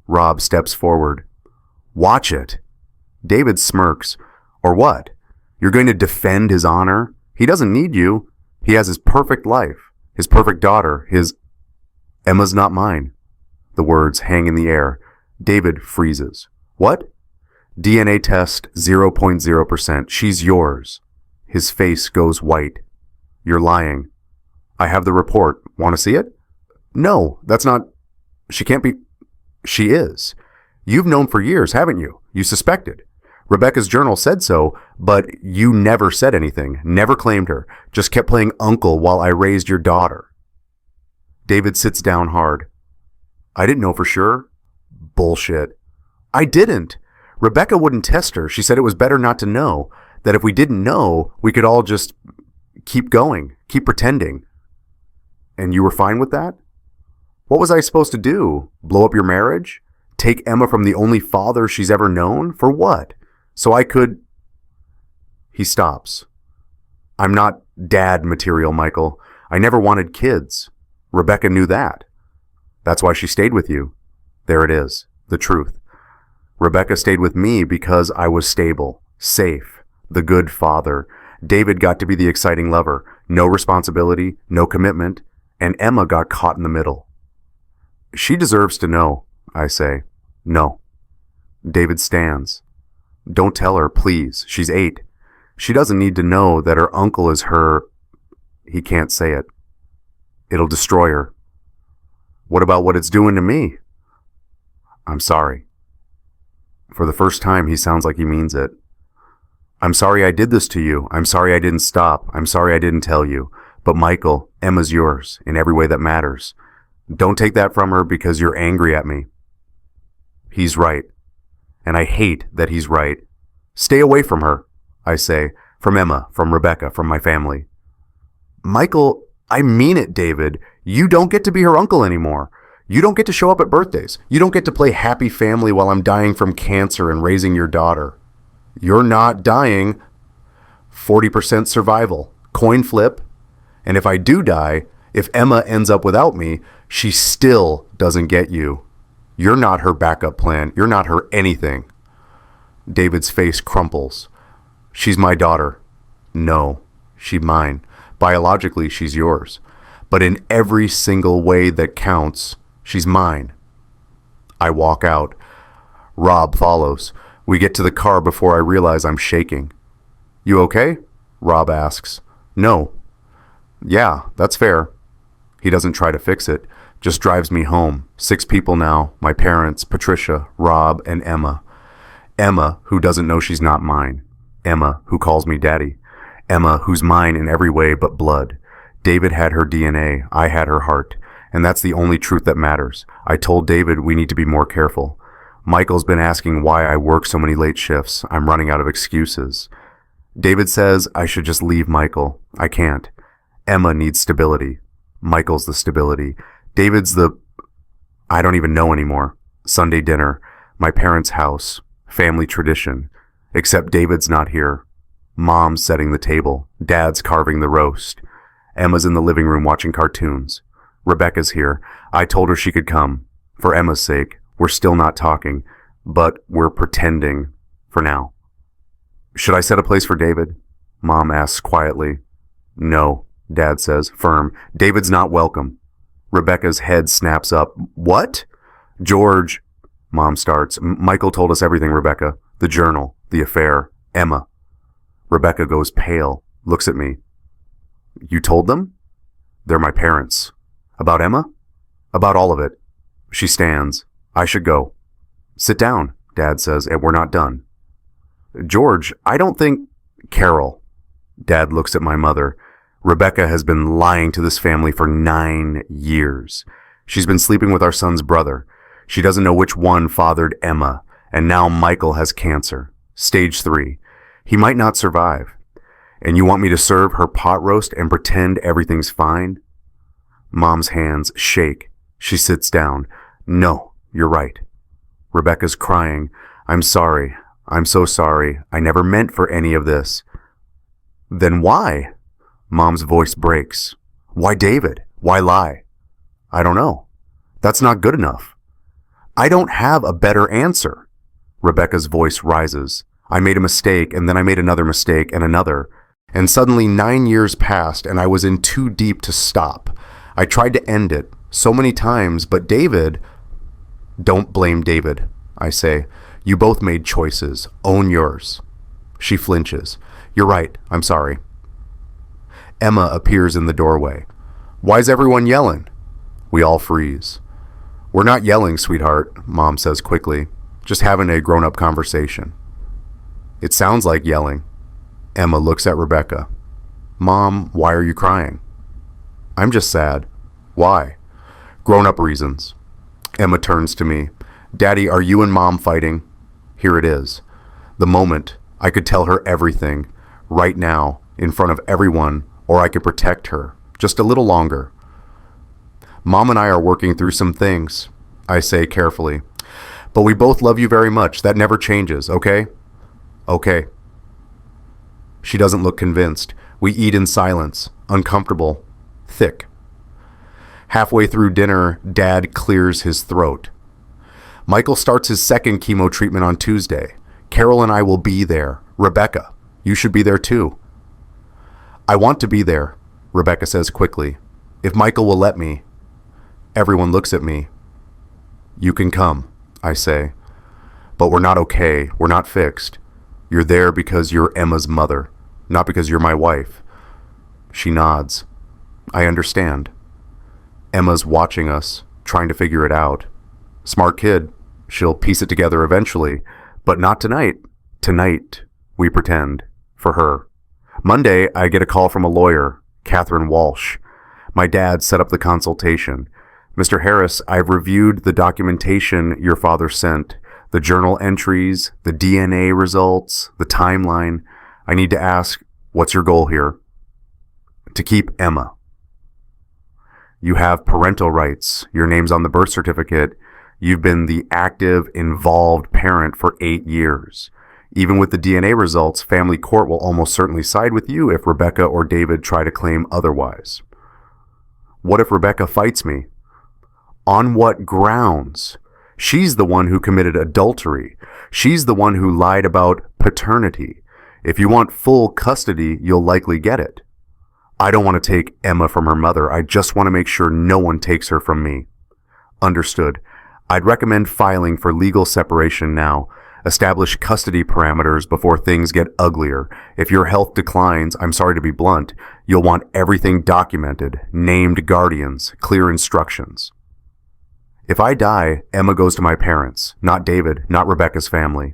Rob steps forward. Watch it. David smirks. Or what? You're going to defend his honor? He doesn't need you. He has his perfect life, his perfect daughter, his... Emma's not mine. The words hang in the air. David freezes. What? DNA test 0.0%. She's yours. His face goes white. You're lying. I have the report. Want to see it? No, that's not... She can't be... She is. You've known for years, haven't you? You suspected. Rebecca's journal said so, but you never said anything, never claimed her, just kept playing uncle while I raised your daughter. David sits down hard. I didn't know for sure. Bullshit. I didn't. Rebecca wouldn't test her. She said it was better not to know, that if we didn't know, we could all just keep going, keep pretending. And you were fine with that? What was I supposed to do? Blow up your marriage? Take Emma from the only father she's ever known? For what? So I could... He stops. I'm not dad material, Michael. I never wanted kids. Rebecca knew that. That's why she stayed with you. There it is, the truth. Rebecca stayed with me because I was stable, safe, the good father. David got to be the exciting lover. No responsibility, no commitment, and Emma got caught in the middle. She deserves to know, I say. No. David stands. Don't tell her, please. She's 8. She doesn't need to know that her uncle is her... He can't say it. It'll destroy her. What about what it's doing to me? I'm sorry. For the first time, he sounds like he means it. I'm sorry I did this to you. I'm sorry I didn't stop. I'm sorry I didn't tell you. But Michael, Emma's yours in every way that matters. Don't take that from her because you're angry at me. He's right. And I hate that he's right. Stay away from her, I say. From Emma, from Rebecca, from my family. Michael, I mean it, David. You don't get to be her uncle anymore. You don't get to show up at birthdays. You don't get to play happy family while I'm dying from cancer and raising your daughter. You're not dying. 40% survival. Coin flip. And if I do die, if Emma ends up without me, she still doesn't get you. You're not her backup plan. You're not her anything. David's face crumples. She's my daughter. No, she's mine. Biologically, she's yours. But in every single way that counts, she's mine. I walk out. Rob follows. We get to the car before I realize I'm shaking. You okay? Rob asks. No. Yeah, that's fair. He doesn't try to fix it, just drives me home. 6 people now, my parents, Patricia, Rob, and Emma. Emma, who doesn't know she's not mine. Emma, who calls me daddy. Emma, who's mine in every way but blood. David had her DNA, I had her heart. And that's the only truth that matters. I told David we need to be more careful. Michael's been asking why I work so many late shifts. I'm running out of excuses. David says I should just leave Michael. I can't. Emma needs stability. Michael's the stability. David's the... I don't even know anymore. Sunday dinner. My parents' house. Family tradition. Except David's not here. Mom's setting the table. Dad's carving the roast. Emma's in the living room watching cartoons. Rebecca's here. I told her she could come. For Emma's sake. We're still not talking. But we're pretending. For now. Should I set a place for David? Mom asks quietly. No, Dad says, firm. David's not welcome. Rebecca's head snaps up. What? George, Mom starts. Michael told us everything, Rebecca. The journal, the affair, Emma. Rebecca goes pale, looks at me. You told them? They're my parents. About Emma? About all of it. She stands. I should go. Sit down, Dad says, and we're not done. George, I don't think... Carol. Dad looks at my mother. Rebecca has been lying to this family for 9 years. She's been sleeping with our son's brother. She doesn't know which one fathered Emma. And now Michael has cancer. Stage 3. He might not survive. And you want me to serve her pot roast and pretend everything's fine? Mom's hands shake. She sits down. No, you're right. Rebecca's crying. I'm sorry. I'm so sorry. I never meant for any of this. Then why? Mom's voice breaks. Why David? Why lie? I don't know. That's not good enough. I don't have a better answer. Rebecca's voice rises. I made a mistake, and then I made another mistake, and another. And suddenly 9 years passed, and I was in too deep to stop. I tried to end it so many times, but David... Don't blame David, I say. You both made choices. Own yours. She flinches. You're right. I'm sorry. Emma appears in the doorway. Why's everyone yelling? We all freeze. We're not yelling, sweetheart, Mom says quickly. Just having a grown-up conversation. It sounds like yelling. Emma looks at Rebecca. Mom, why are you crying? I'm just sad. Why? Grown-up reasons. Emma turns to me. Daddy, are you and Mom fighting? Here it is. The moment I could tell her everything, right now, in front of everyone, or I could protect her, just a little longer. Mom and I are working through some things, I say carefully. But we both love you very much. That never changes, okay? Okay. She doesn't look convinced. We eat in silence, uncomfortable, thick. Halfway through dinner, Dad clears his throat. Michael starts his second chemo treatment on Tuesday. Carol and I will be there. Rebecca, you should be there too. I want to be there, Rebecca says quickly. If Michael will let me. Everyone looks at me. You can come, I say. But we're not okay. We're not fixed. You're there because you're Emma's mother, not because you're my wife. She nods. I understand. Emma's watching us, trying to figure it out. Smart kid. She'll piece it together eventually, but not tonight. Tonight, we pretend. For her. Monday, I get a call from a lawyer. Catherine Walsh. My dad set up the consultation. Mr. Harris, I've reviewed the documentation your father sent, the journal entries, the DNA results, the timeline. I need to ask, what's your goal here? To keep Emma. You have parental rights. Your name's on the birth certificate. You've been the active, involved parent for 8 years. Even with the DNA results, family court will almost certainly side with you if Rebecca or David try to claim otherwise. What if Rebecca fights me? On what grounds? She's the one who committed adultery. She's the one who lied about paternity. If you want full custody, you'll likely get it. I don't want to take Emma from her mother. I just want to make sure no one takes her from me. Understood. I'd recommend filing for legal separation now. Establish custody parameters before things get uglier. If your health declines, I'm sorry to be blunt, you'll want everything documented, named guardians, clear instructions. If I die, Emma goes to my parents, not David, not Rebecca's family.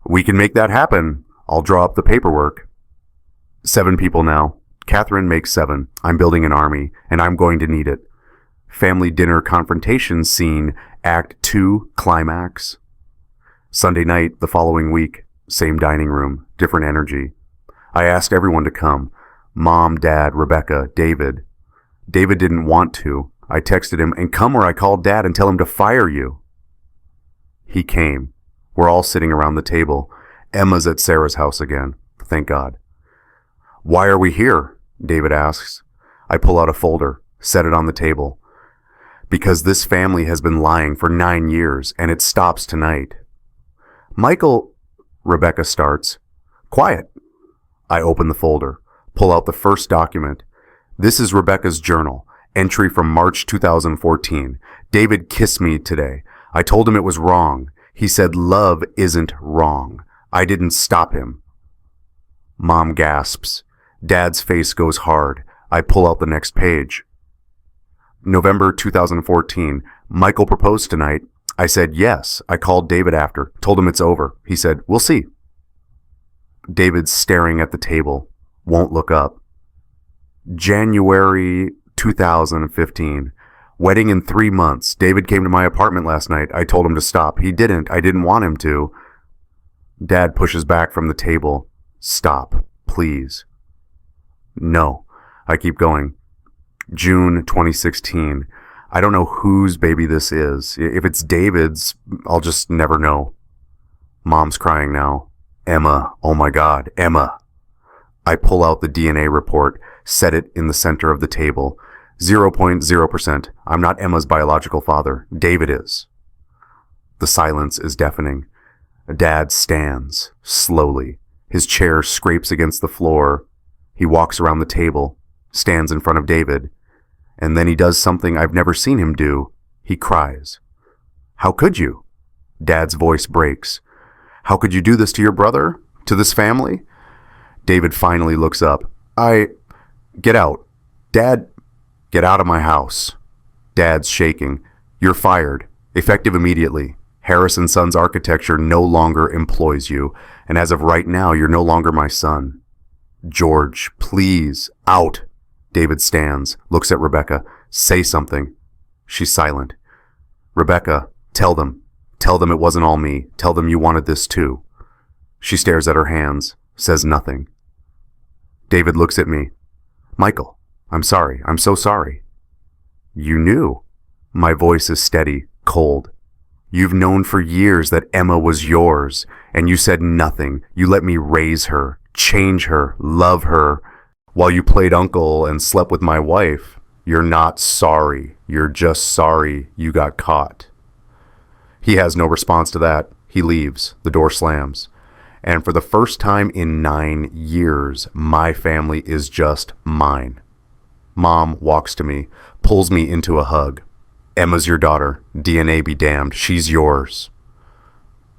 We can make that happen. I'll draw up the paperwork. 7 people now. Catherine makes 7. I'm building an army, and I'm going to need it. Family dinner confrontation scene, Act 2, climax. Sunday night, the following week, same dining room, different energy. I asked everyone to come. Mom, Dad, Rebecca, David. David didn't want to. I texted him, and come or I call Dad and tell him to fire you. He came. We're all sitting around the table. Emma's at Sarah's house again. Thank God. Why are we here? David asks. I pull out a folder, set it on the table. Because this family has been lying for 9 years, and it stops tonight. Michael, Rebecca starts. Quiet. I open the folder, pull out the first document. This is Rebecca's journal, entry from March 2014. David kissed me today. I told him it was wrong. He said love isn't wrong. I didn't stop him. Mom gasps. Dad's face goes hard. I pull out the next page. November 2014. Michael proposed tonight. I said yes. I called David after, told him it's over. He said, we'll see. David's staring at the table, won't look up. January 2015. Wedding in 3 months. David came to my apartment last night. I told him to stop. He didn't. I didn't want him to. Dad pushes back from the table. Stop, please. No. I keep going. June 2016. I don't know whose baby this is. If it's David's, I'll just never know. Mom's crying now. Emma. Oh my God. Emma. I pull out the DNA report, set it in the center of the table. 0.0%. I'm not Emma's biological father. David is. The silence is deafening. Dad stands, slowly. His chair scrapes against the floor. He walks around the table, stands in front of David, and then he does something I've never seen him do. He cries. How could you? Dad's voice breaks. How could you do this to your brother? To this family? David finally looks up. Get out. Dad, get out of my house. Dad's shaking. You're fired. Effective immediately. Harris & Sons Architecture no longer employs you, and as of right now, you're no longer my son. George, please, out. David stands, looks at Rebecca. Say something. She's silent. Rebecca, tell them. Tell them it wasn't all me. Tell them you wanted this too. She stares at her hands, says nothing. David looks at me. Michael, I'm sorry. I'm so sorry. You knew. My voice is steady, cold. You've known for years that Emma was yours, and you said nothing. You let me raise her, change her, love her, while you played uncle and slept with my wife. You're not sorry. You're just sorry you got caught. He has no response to that. He leaves. The door slams. And for the first time in 9 years, my family is just mine. Mom walks to me, pulls me into a hug. Emma's your daughter. DNA be damned. She's yours.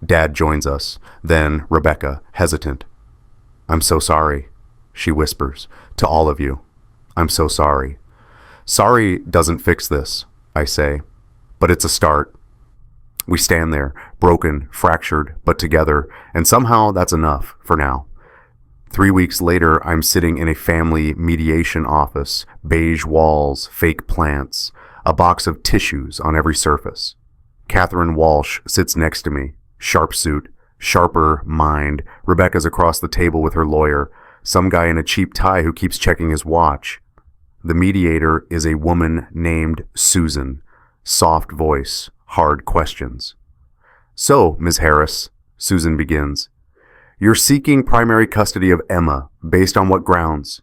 Dad joins us. Then Rebecca, hesitant. I'm so sorry, she whispers, to all of you. I'm so sorry. Sorry doesn't fix this, I say, but it's a start. We stand there, broken, fractured, but together, and somehow that's enough for now. 3 weeks later, I'm sitting in a family mediation office, beige walls, fake plants, a box of tissues on every surface. Catherine Walsh sits next to me, sharp suit, sharper mind. Rebecca's across the table with her lawyer, some guy in a cheap tie who keeps checking his watch. The mediator is a woman named Susan. Soft voice, hard questions. So, Ms. Harris, Susan begins, you're seeking primary custody of Emma, based on what grounds?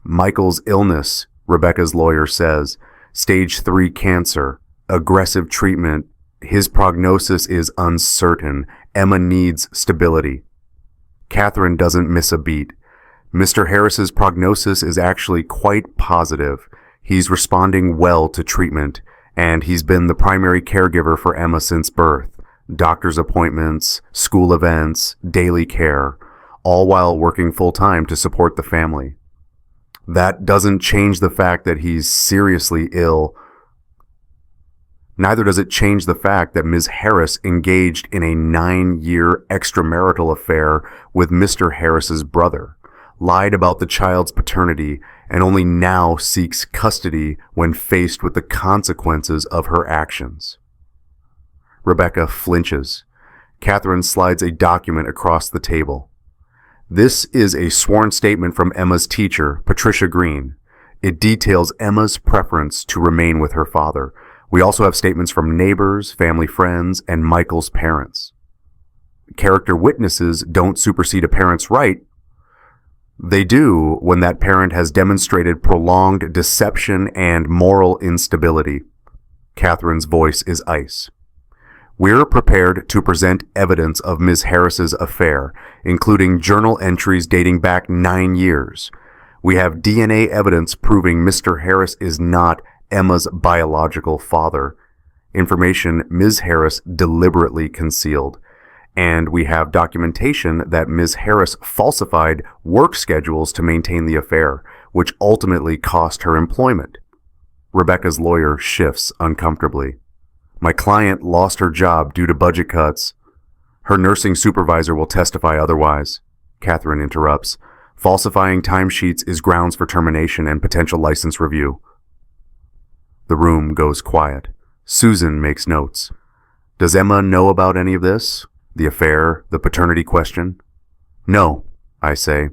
Michael's illness, Rebecca's lawyer says, stage 3 cancer, aggressive treatment. His prognosis is uncertain. Emma needs stability. Catherine doesn't miss a beat. Mr. Harris's prognosis is actually quite positive. He's responding well to treatment, and he's been the primary caregiver for Emma since birth. Doctor's appointments, school events, daily care, all while working full-time to support the family. That doesn't change the fact that he's seriously ill. Neither does it change the fact that Ms. Harris engaged in a 9-year extramarital affair with Mr. Harris's brother, lied about the child's paternity, and only now seeks custody when faced with the consequences of her actions. Rebecca flinches. Catherine slides a document across the table. This is a sworn statement from Emma's teacher, Patricia Green. It details Emma's preference to remain with her father. We also have statements from neighbors, family friends, and Michael's parents. Character witnesses don't supersede a parent's right. They do when that parent has demonstrated prolonged deception and moral instability. Catherine's voice is ice. We're prepared to present evidence of Ms. Harris's affair, including journal entries dating back 9 years. We have DNA evidence proving Mr. Harris is not Emma's biological father, information Ms. Harris deliberately concealed. And we have documentation that Ms. Harris falsified work schedules to maintain the affair, which ultimately cost her employment. Rebecca's lawyer shifts uncomfortably. My client lost her job due to budget cuts. Her nursing supervisor will testify otherwise. Catherine interrupts. Falsifying timesheets is grounds for termination and potential license review. The room goes quiet. Susan makes notes. Does Emma know about any of this? The affair, the paternity question? No, I say,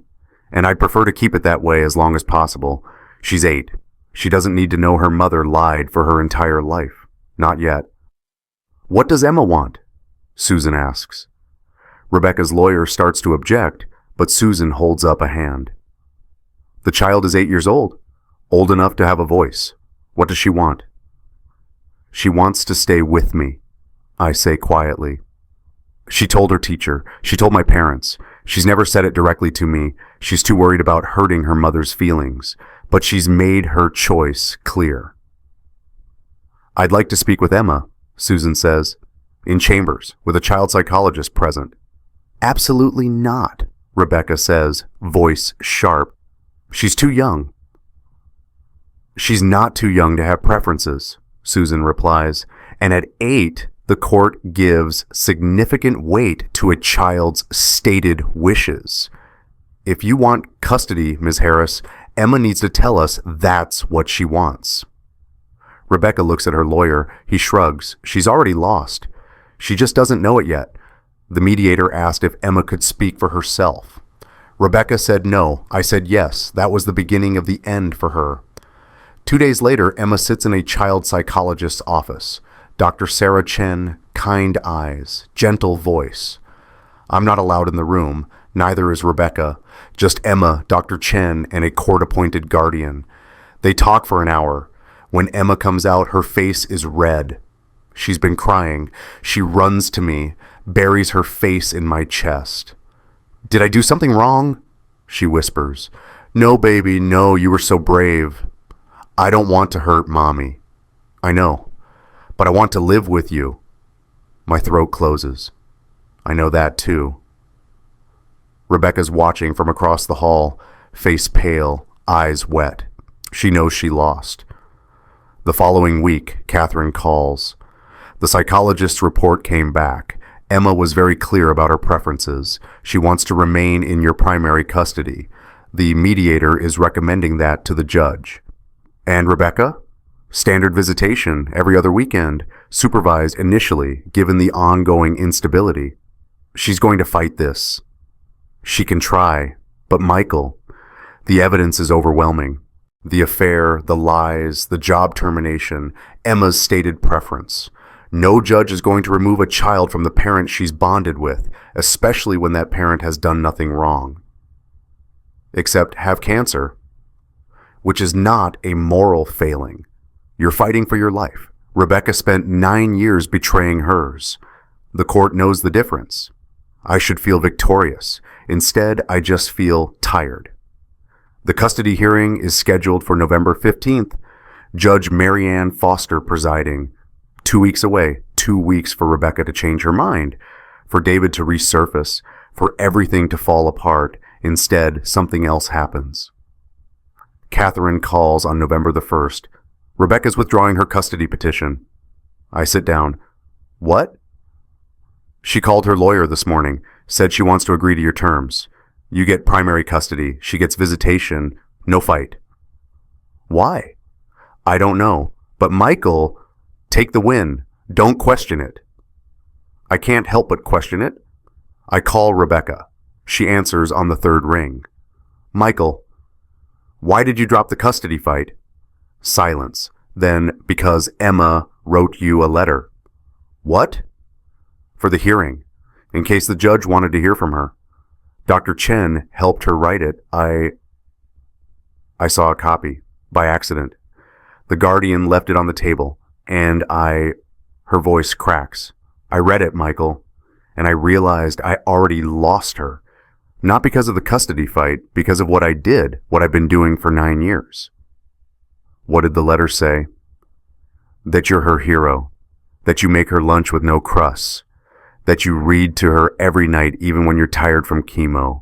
and I'd prefer to keep it that way as long as possible. She's 8. She doesn't need to know her mother lied for her entire life. Not yet. What does Emma want? Susan asks. Rebecca's lawyer starts to object, but Susan holds up a hand. The child is 8 years old enough to have a voice. What does she want? She wants to stay with me, I say quietly. She told her teacher. She told my parents. She's never said it directly to me. She's too worried about hurting her mother's feelings, but she's made her choice clear. I'd like to speak with Emma, Susan says, in chambers, with a child psychologist present. Absolutely not, Rebecca says, voice sharp. She's too young. She's not too young to have preferences, Susan replies, and at 8, the court gives significant weight to a child's stated wishes. If you want custody, Ms. Harris, Emma needs to tell us that's what she wants. Rebecca looks at her lawyer. He shrugs. She's already lost. She just doesn't know it yet. The mediator asked if Emma could speak for herself. Rebecca said no. I said yes. That was the beginning of the end for her. 2 days later, Emma sits in a child psychologist's office. Dr. Sarah Chen, kind eyes, gentle voice. I'm not allowed in the room. Neither is Rebecca. Just Emma, Dr. Chen, and a court-appointed guardian. They talk for an hour. When Emma comes out, her face is red. She's been crying. She runs to me, buries her face in my chest. Did I do something wrong? She whispers. No, baby, no, you were so brave. I don't want to hurt Mommy. I know, but I want to live with you. My throat closes. I know that too. Rebecca's watching from across the hall, face pale, eyes wet. She knows she lost. The following week, Catherine calls. The psychologist's report came back. Emma was very clear about her preferences. She wants to remain in your primary custody. The mediator is recommending that to the judge. And Rebecca? Standard visitation every other weekend, supervised initially, given the ongoing instability. She's going to fight this. She can try, but Michael, the evidence is overwhelming. The affair, the lies, the job termination, Emma's stated preference. No judge is going to remove a child from the parent she's bonded with, especially when that parent has done nothing wrong. Except have cancer, which is not a moral failing. You're fighting for your life. Rebecca spent 9 years betraying hers. The court knows the difference. I should feel victorious. Instead, I just feel tired. The custody hearing is scheduled for November 15th. Judge Marianne Foster presiding. 2 weeks away. 2 weeks for Rebecca to change her mind, for David to resurface, for everything to fall apart. Instead, something else happens. Catherine calls on November the 1st. Rebecca's withdrawing her custody petition. I sit down. What? She called her lawyer this morning, said she wants to agree to your terms. You get primary custody. She gets visitation. No fight. Why? I don't know. But Michael, take the win. Don't question it. I can't help but question it. I call Rebecca. She answers on the third ring. Michael, why did you drop the custody fight? Silence. Then, because Emma wrote you a letter. What? For the hearing, in case the judge wanted to hear from her. Dr. Chen helped her write it. I saw a copy, by accident. The guardian left it on the table, and her voice cracks. I read it, Michael, and I realized I already lost her. Not because of the custody fight, because of what I did, what I've been doing for 9 years. What did the letter say? That you're her hero, that you make her lunch with no crusts, that you read to her every night even when you're tired from chemo.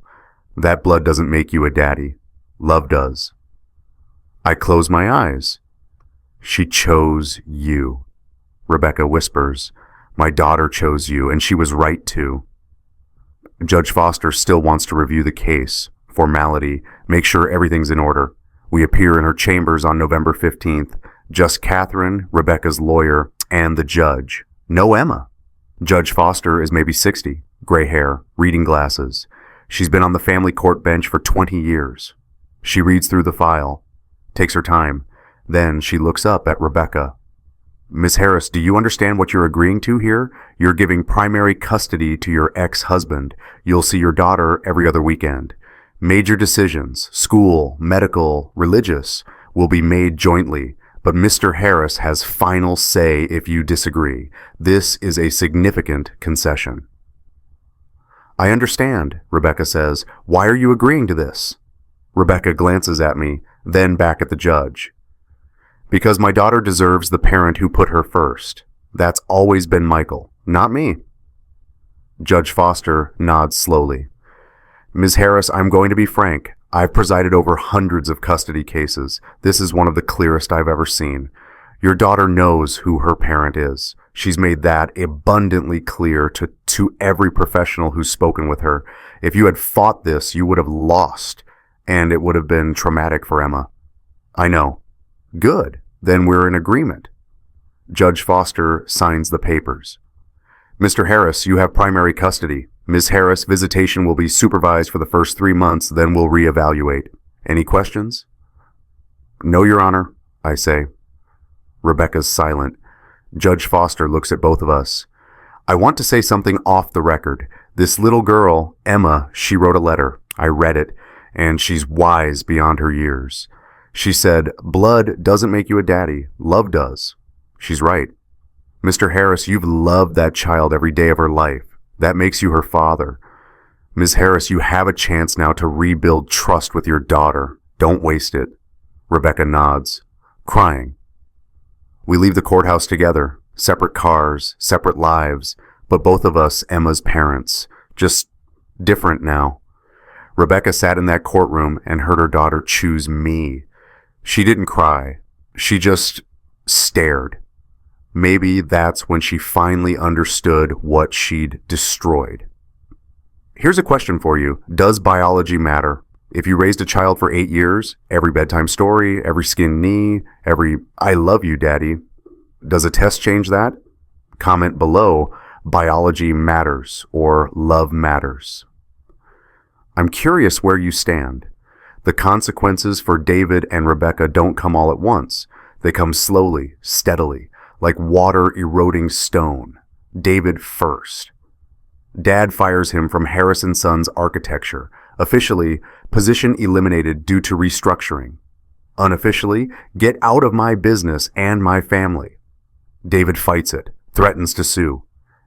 That blood doesn't make you a daddy. Love does. I close my eyes. She chose you. Rebecca whispers, my daughter chose you, and she was right to. Judge Foster still wants to review the case, formality, make sure everything's in order. We appear in her chambers on November 15th, just Catherine, Rebecca's lawyer, and the judge. No Emma. Judge Foster is maybe 60, gray hair, reading glasses. She's been on the family court bench for 20 years. She reads through the file, takes her time. Then she looks up at Rebecca. Ms. Harris, do you understand what you're agreeing to here? You're giving primary custody to your ex-husband. You'll see your daughter every other weekend. Major decisions, school, medical, religious, will be made jointly, but Mr. Harris has final say if you disagree. This is a significant concession. I understand, Rebecca says. Why are you agreeing to this? Rebecca glances at me, then back at the judge. Because my daughter deserves the parent who put her first. That's always been Michael, not me. Judge Foster nods slowly. Ms. Harris, I'm going to be frank. I've presided over hundreds of custody cases. This is one of the clearest I've ever seen. Your daughter knows who her parent is. She's made that abundantly clear to every professional who's spoken with her. If you had fought this, you would have lost, and it would have been traumatic for Emma. I know. Good. Then we're in agreement. Judge Foster signs the papers. Mr. Harris, you have primary custody. Ms. Harris, visitation will be supervised for the first 3 months, then we'll reevaluate. Any questions? No, Your Honor, I say. Rebecca's silent. Judge Foster looks at both of us. I want to say something off the record. This little girl, Emma, she wrote a letter. I read it, and she's wise beyond her years. She said, blood doesn't make you a daddy. Love does. She's right. Mr. Harris, you've loved that child every day of her life. That makes you her father. Ms. Harris, you have a chance now to rebuild trust with your daughter. Don't waste it. Rebecca nods, crying. We leave the courthouse together, separate cars, separate lives, but both of us Emma's parents, just different now. Rebecca sat in that courtroom and heard her daughter choose me. She didn't cry. She just stared. Maybe that's when she finally understood what she'd destroyed. Here's a question for you. Does biology matter? If you raised a child for 8 years, every bedtime story, every skinned knee, every "I love you, daddy," does a test change that? Comment below, biology matters or love matters. I'm curious where you stand. The consequences for David and Rebecca don't come all at once. They come slowly, steadily, like water eroding stone. David first. Dad fires him from Harris & Sons Architecture. Officially, position eliminated due to restructuring. Unofficially, get out of my business and my family. David fights it, threatens to sue.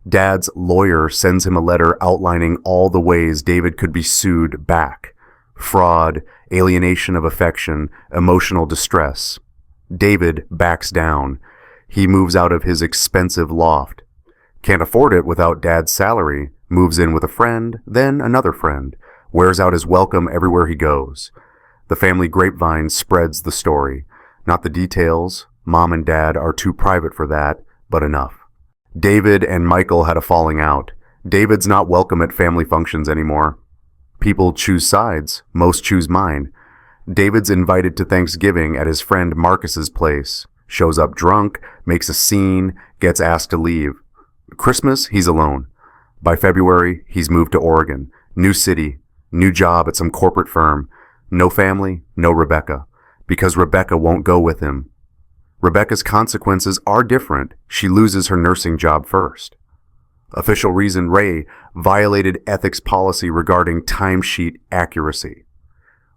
Dad's lawyer sends him a letter outlining all the ways David could be sued back. Fraud, alienation of affection, emotional distress. David backs down. He moves out of his expensive loft. Can't afford it without Dad's salary. Moves in with a friend, then another friend. Wears out his welcome everywhere he goes. The family grapevine spreads the story. Not the details. Mom and Dad are too private for that, but enough. David and Michael had a falling out. David's not welcome at family functions anymore. People choose sides. Most choose mine. David's invited to Thanksgiving at his friend Marcus's place. Shows up drunk, makes a scene, gets asked to leave. Christmas, he's alone. By February, he's moved to Oregon. New city, new job at some corporate firm. No family, no Rebecca. Because Rebecca won't go with him. Rebecca's consequences are different. She loses her nursing job first. Official reason: Ray violated ethics policy regarding timesheet accuracy.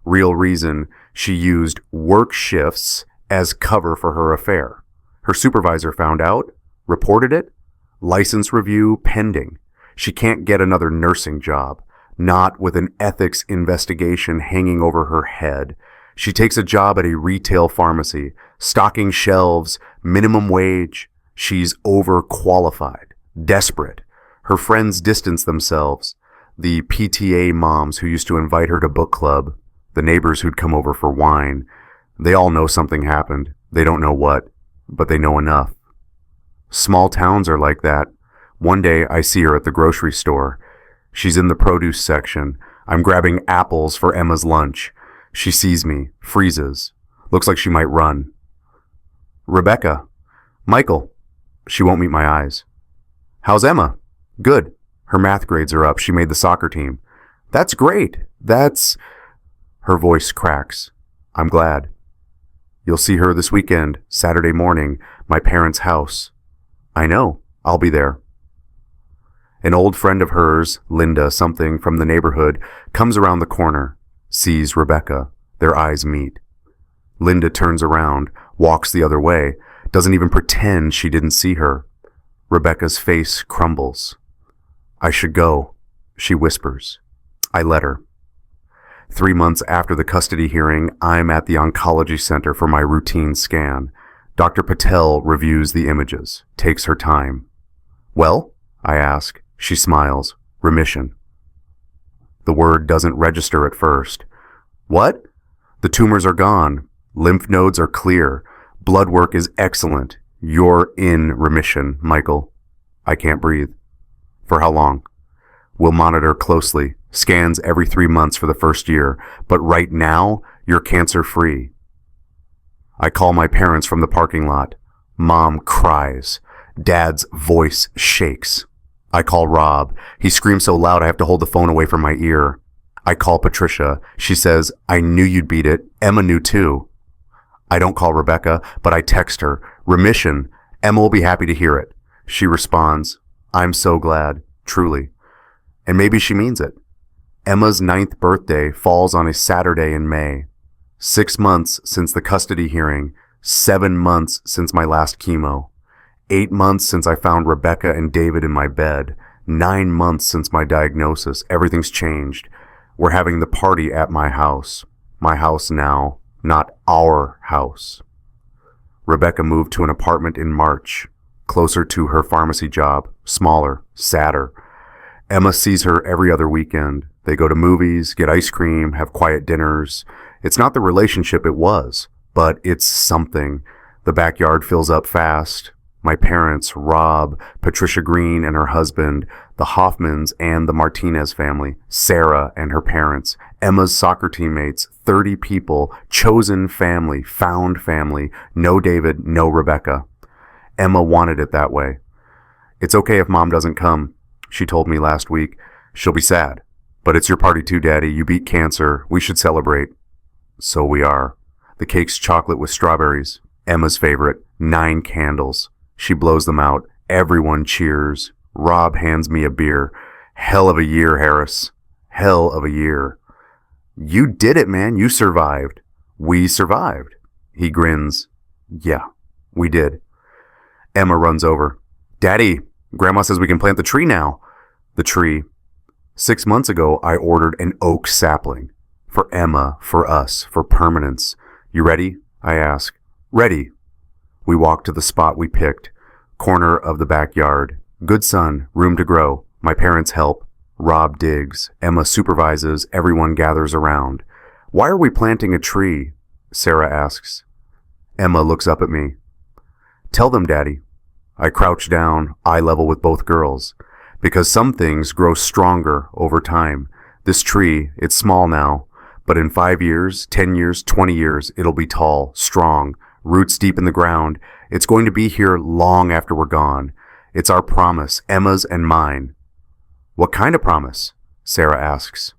Real reason: she used work shifts as cover for her affair. Her supervisor found out, reported it. License review pending. She can't get another nursing job, not with an ethics investigation hanging over her head. She takes a job at a retail pharmacy, stocking shelves, minimum wage. She's overqualified, desperate. Her friends distance themselves. The PTA moms who used to invite her to book club, the neighbors who'd come over for wine. They all know something happened. They don't know what, but they know enough. Small towns are like that. One day I see her at the grocery store. She's in the produce section. I'm grabbing apples for Emma's lunch. She sees me, freezes. Looks like she might run. Rebecca. Michael. She won't meet my eyes. How's Emma? Good. Her math grades are up. She made the soccer team. That's great. Her voice cracks. I'm glad. You'll see her this weekend, Saturday morning, my parents' house. I know. I'll be there. An old friend of hers, Linda something from the neighborhood, comes around the corner, sees Rebecca. Their eyes meet. Linda turns around, walks the other way, doesn't even pretend she didn't see her. Rebecca's face crumbles. I should go, she whispers. I let her. 3 months after the custody hearing, I'm at the oncology center for my routine scan. Dr. Patel reviews the images, takes her time. Well? I ask. She smiles. Remission. The word doesn't register at first. What? The tumors are gone. Lymph nodes are clear. Blood work is excellent. You're in remission, Michael. I can't breathe. For how long? We'll monitor closely. Scans every 3 months for the first year. But right now, you're cancer-free. I call my parents from the parking lot. Mom cries. Dad's voice shakes. I call Rob. He screams so loud I have to hold the phone away from my ear. I call Patricia. She says, I knew you'd beat it. Emma knew too. I don't call Rebecca, but I text her. Remission. Emma will be happy to hear it. She responds, I'm so glad, truly. And maybe she means it. Emma's 9th birthday falls on a Saturday in May. 6 months since the custody hearing. 7 months since my last chemo. 8 months since I found Rebecca and David in my bed. 9 months since my diagnosis. Everything's changed. We're having the party at my house. My house now, not our house. Rebecca moved to an apartment in March, closer to her pharmacy job, smaller, sadder. Emma sees her every other weekend. They go to movies, get ice cream, have quiet dinners. It's not the relationship it was, but it's something. The backyard fills up fast. My parents, Rob, Patricia Green and her husband, the Hoffmans and the Martinez family, Sarah and her parents, Emma's soccer teammates, 30 people, chosen family, found family, no David, no Rebecca. Emma wanted it that way. It's okay if Mom doesn't come, she told me last week. She'll be sad. But it's your party too, Daddy. You beat cancer. We should celebrate. So we are. The cake's chocolate with strawberries. Emma's favorite. 9 candles. She blows them out. Everyone cheers. Rob hands me a beer. Hell of a year, Harris. Hell of a year. You did it, man. You survived. We survived. He grins. Yeah, we did. Emma runs over. Daddy, Grandma says we can plant the tree now. The tree. 6 months ago, I ordered an oak sapling. For Emma, for us, for permanence. You ready? I ask. Ready. We walk to the spot we picked. Corner of the backyard. Good sun, room to grow. My parents help. Rob digs. Emma supervises. Everyone gathers around. Why are we planting a tree? Sarah asks. Emma looks up at me. Tell them, Daddy. I crouch down, eye level with both girls. Because some things grow stronger over time. This tree, it's small now, but in 5 years, 10 years, 20 years, it'll be tall, strong, roots deep in the ground. It's going to be here long after we're gone. It's our promise, Emma's and mine. What kind of promise? Sarah asks.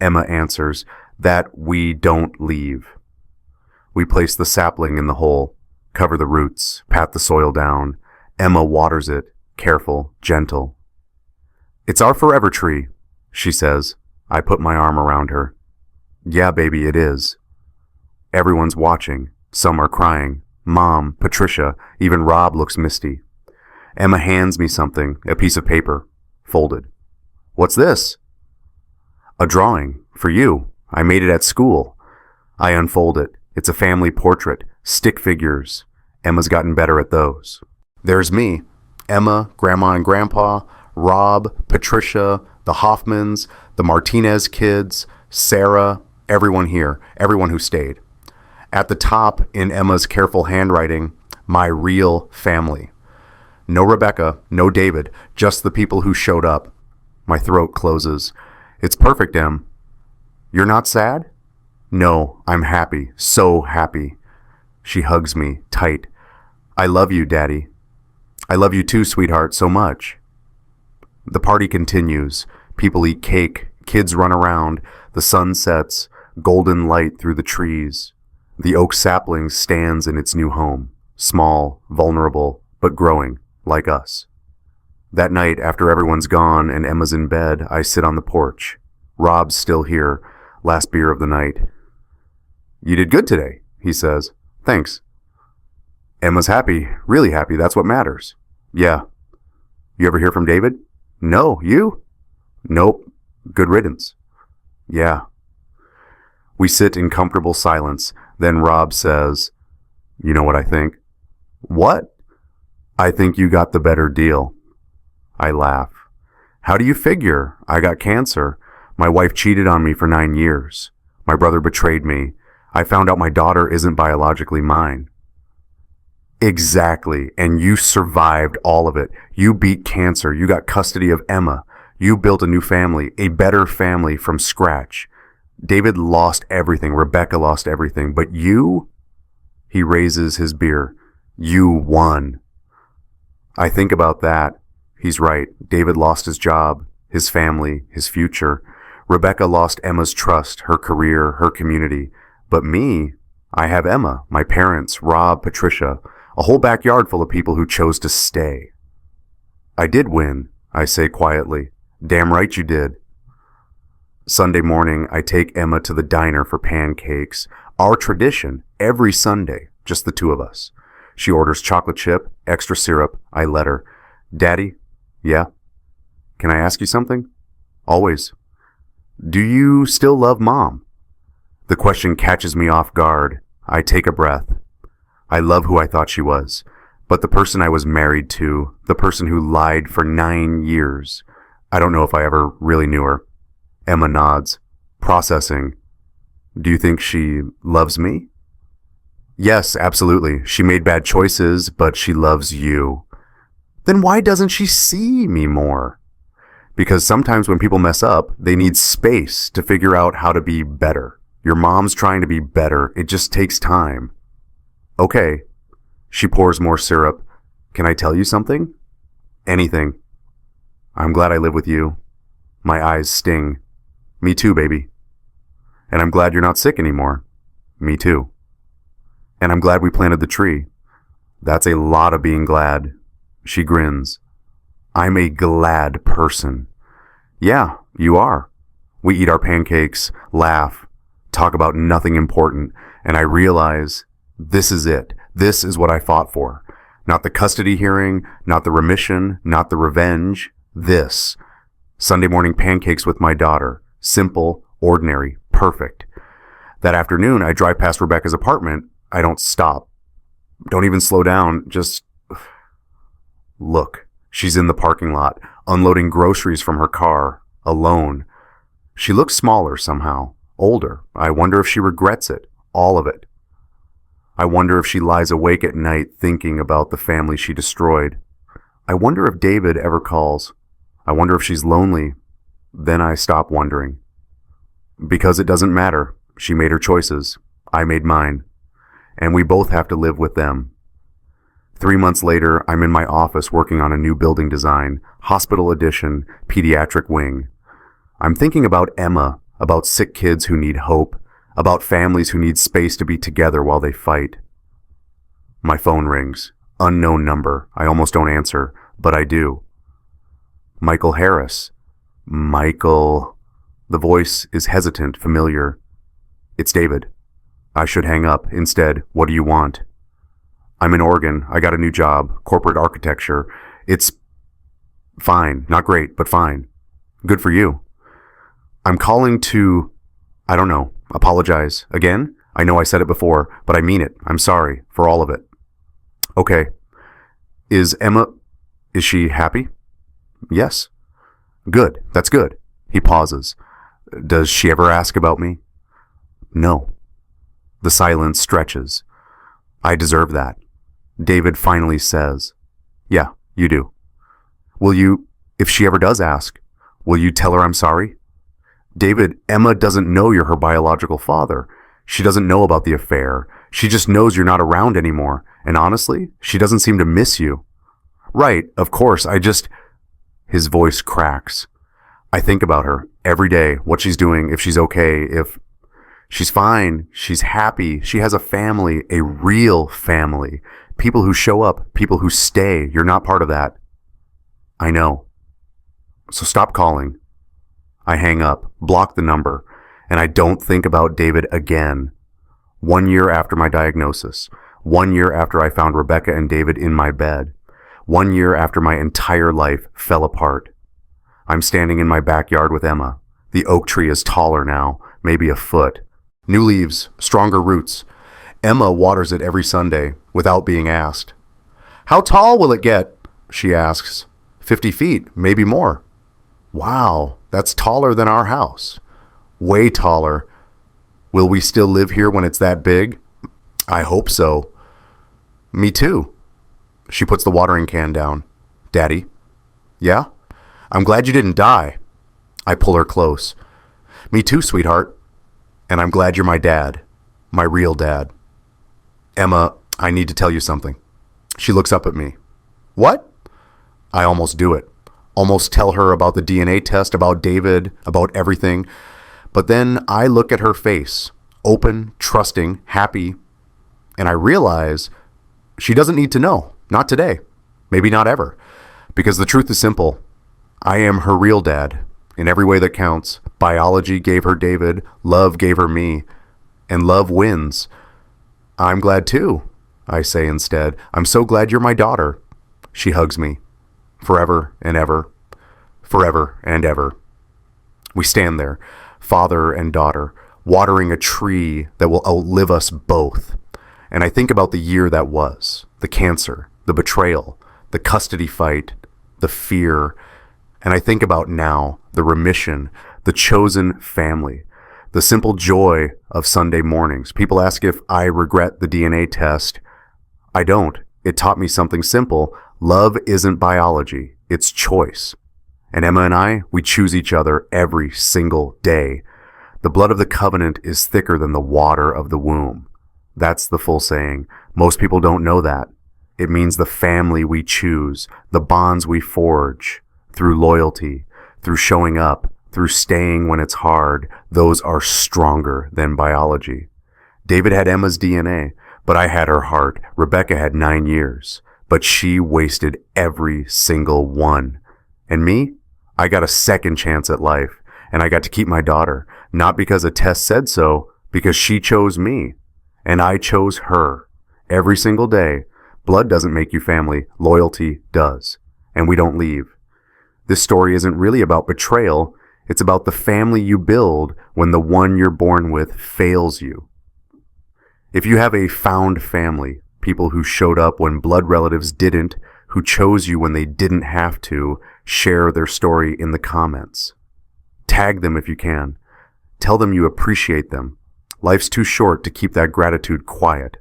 Emma answers, that we don't leave. We place the sapling in the hole, cover the roots, pat the soil down. Emma waters it, careful, gentle. It's our forever tree, she says. I put my arm around her. Yeah, baby, it is. Everyone's watching. Some are crying. Mom, Patricia, even Rob looks misty. Emma hands me something, a piece of paper, folded. What's this? A drawing, for you. I made it at school. I unfold it. It's a family portrait, stick figures. Emma's gotten better at those. There's me, Emma, Grandma and Grandpa, Rob, Patricia, the Hoffmans, the Martinez kids, Sarah, everyone here, everyone who stayed. At the top, in Emma's careful handwriting, my real family. No Rebecca, no David, just the people who showed up. My throat closes. It's perfect, Em. You're not sad? No, I'm happy, so happy. She hugs me, tight. I love you, Daddy. I love you too, sweetheart, so much. The party continues. People eat cake, kids run around, the sun sets, golden light through the trees. The oak sapling stands in its new home, small, vulnerable, but growing, like us. That night, after everyone's gone and Emma's in bed, I sit on the porch. Rob's still here, last beer of the night. You did good today, he says. Thanks. Emma's happy, really happy, that's what matters. Yeah. You ever hear from David? No, you? Nope. Good riddance. Yeah. We sit in comfortable silence. Then Rob says, you know what I think? What? I think you got the better deal. I laugh. How do you figure? I got cancer. My wife cheated on me for 9 years. My brother betrayed me. I found out my daughter isn't biologically mine. Exactly, and you survived all of it. You beat cancer. You got custody of Emma. You built a new family, a better family from scratch. David lost everything. Rebecca lost everything. But you? He raises his beer. You won. I think about that. He's right. David lost his job, his family, his future. Rebecca lost Emma's trust, her career, her community. But me, I have Emma, my parents, Rob, Patricia, a whole backyard full of people who chose to stay. I did win, I say quietly. Damn right you did. Sunday morning, I take Emma to the diner for pancakes. Our tradition, every Sunday, just the two of us. She orders chocolate chip, extra syrup. I let her. Daddy? Yeah? Can I ask you something? Always. Do you still love Mom? The question catches me off guard. I take a breath. I love who I thought she was, but the person I was married to, the person who lied for 9 years, I don't know if I ever really knew her. Emma nods. Processing. Do you think she loves me? Yes, absolutely. She made bad choices, but she loves you. Then why doesn't she see me more? Because sometimes when people mess up, they need space to figure out how to be better. Your mom's trying to be better. It just takes time. Okay. She pours more syrup. Can I tell you something? Anything. I'm glad I live with you. My eyes sting. Me too, baby. And I'm glad you're not sick anymore. Me too. And I'm glad we planted the tree. That's a lot of being glad. She grins. I'm a glad person. Yeah, you are. We eat our pancakes, laugh, talk about nothing important, and I realize this is it. This is what I fought for. Not the custody hearing, not the remission, not the revenge. This. Sunday morning pancakes with my daughter. Simple, ordinary, perfect. That afternoon, I drive past Rebecca's apartment. I don't stop. Don't even slow down. Just look. She's in the parking lot, unloading groceries from her car, alone. She looks smaller somehow, older. I wonder if she regrets it, all of it. I wonder if she lies awake at night thinking about the family she destroyed. I wonder if David ever calls. I wonder if she's lonely. Then I stop wondering. Because it doesn't matter. She made her choices. I made mine. And we both have to live with them. 3 months later, I'm in my office working on a new building design, hospital addition, pediatric wing. I'm thinking about Emma, about sick kids who need hope, about families who need space to be together while they fight. My phone rings. Unknown number. I almost don't answer, but I do. Michael Harris. Michael. The voice is hesitant, familiar. It's David. I should hang up. Instead, what do you want? I'm in Oregon. I got a new job, corporate architecture. It's fine. Not great, but fine. Good for you. I'm calling to, I don't know, apologize. Again? I know I said it before, but I mean it. I'm sorry for all of it. Okay. Is she happy? Yes. Good. That's good. He pauses. Does she ever ask about me? No. The silence stretches. I deserve that. David finally says, yeah, you do. Will you, if she ever does ask, will you tell her I'm sorry? David, Emma doesn't know you're her biological father. She doesn't know about the affair. She just knows you're not around anymore. And honestly, she doesn't seem to miss you. Right, of course, His voice cracks. I think about her every day, what she's doing, if she's okay, if she's fine, she's happy, she has a family, a real family. People who show up, people who stay. You're not part of that. I know. So stop calling. I hang up, block the number, and I don't think about David again. 1 year after my diagnosis. 1 year after I found Rebecca and David in my bed. 1 year after my entire life fell apart. I'm standing in my backyard with Emma. The oak tree is taller now, maybe a foot. New leaves, stronger roots. Emma waters it every Sunday, without being asked. How tall will it get? She asks. 50 feet, maybe more. Wow, that's taller than our house. Way taller. Will we still live here when it's that big? I hope so. Me too. She puts the watering can down. Daddy? Yeah? I'm glad you didn't die. I pull her close. Me too, sweetheart. And I'm glad you're my dad. My real dad. Emma, I need to tell you something. She looks up at me. What? I almost do it. Almost tell her about the DNA test, about David, about everything. But then I look at her face, open, trusting, happy, and I realize she doesn't need to know. Not today. Maybe not ever. Because the truth is simple. I am her real dad, in every way that counts. Biology gave her David, love gave her me, and love wins. I'm glad too, I say instead. I'm so glad you're my daughter. She hugs me. Forever and ever. Forever and ever. We stand there, father and daughter, watering a tree that will outlive us both. And I think about the year that was, the cancer, the betrayal, the custody fight, the fear. And I think about now, the remission, the chosen family, The simple joy of Sunday mornings. People ask if I regret the DNA test. I don't. It taught me something simple. Love isn't biology. It's choice. And Emma and I, we choose each other every single day. The blood of the covenant is thicker than the water of the womb. That's the full saying. Most people don't know that. It means the family we choose, the bonds we forge, through loyalty, through showing up, through staying when it's hard, those are stronger than biology. David had Emma's DNA, but I had her heart. Rebecca had 9 years, but she wasted every single one. And me? I got a second chance at life, and I got to keep my daughter, not because a test said so, because she chose me, and I chose her. Every single day, blood doesn't make you family, loyalty does, and we don't leave. This story isn't really about betrayal, it's about the family you build when the one you're born with fails you. If you have a found family, people who showed up when blood relatives didn't, who chose you when they didn't have to, share their story in the comments. Tag them if you can. Tell them you appreciate them. Life's too short to keep that gratitude quiet.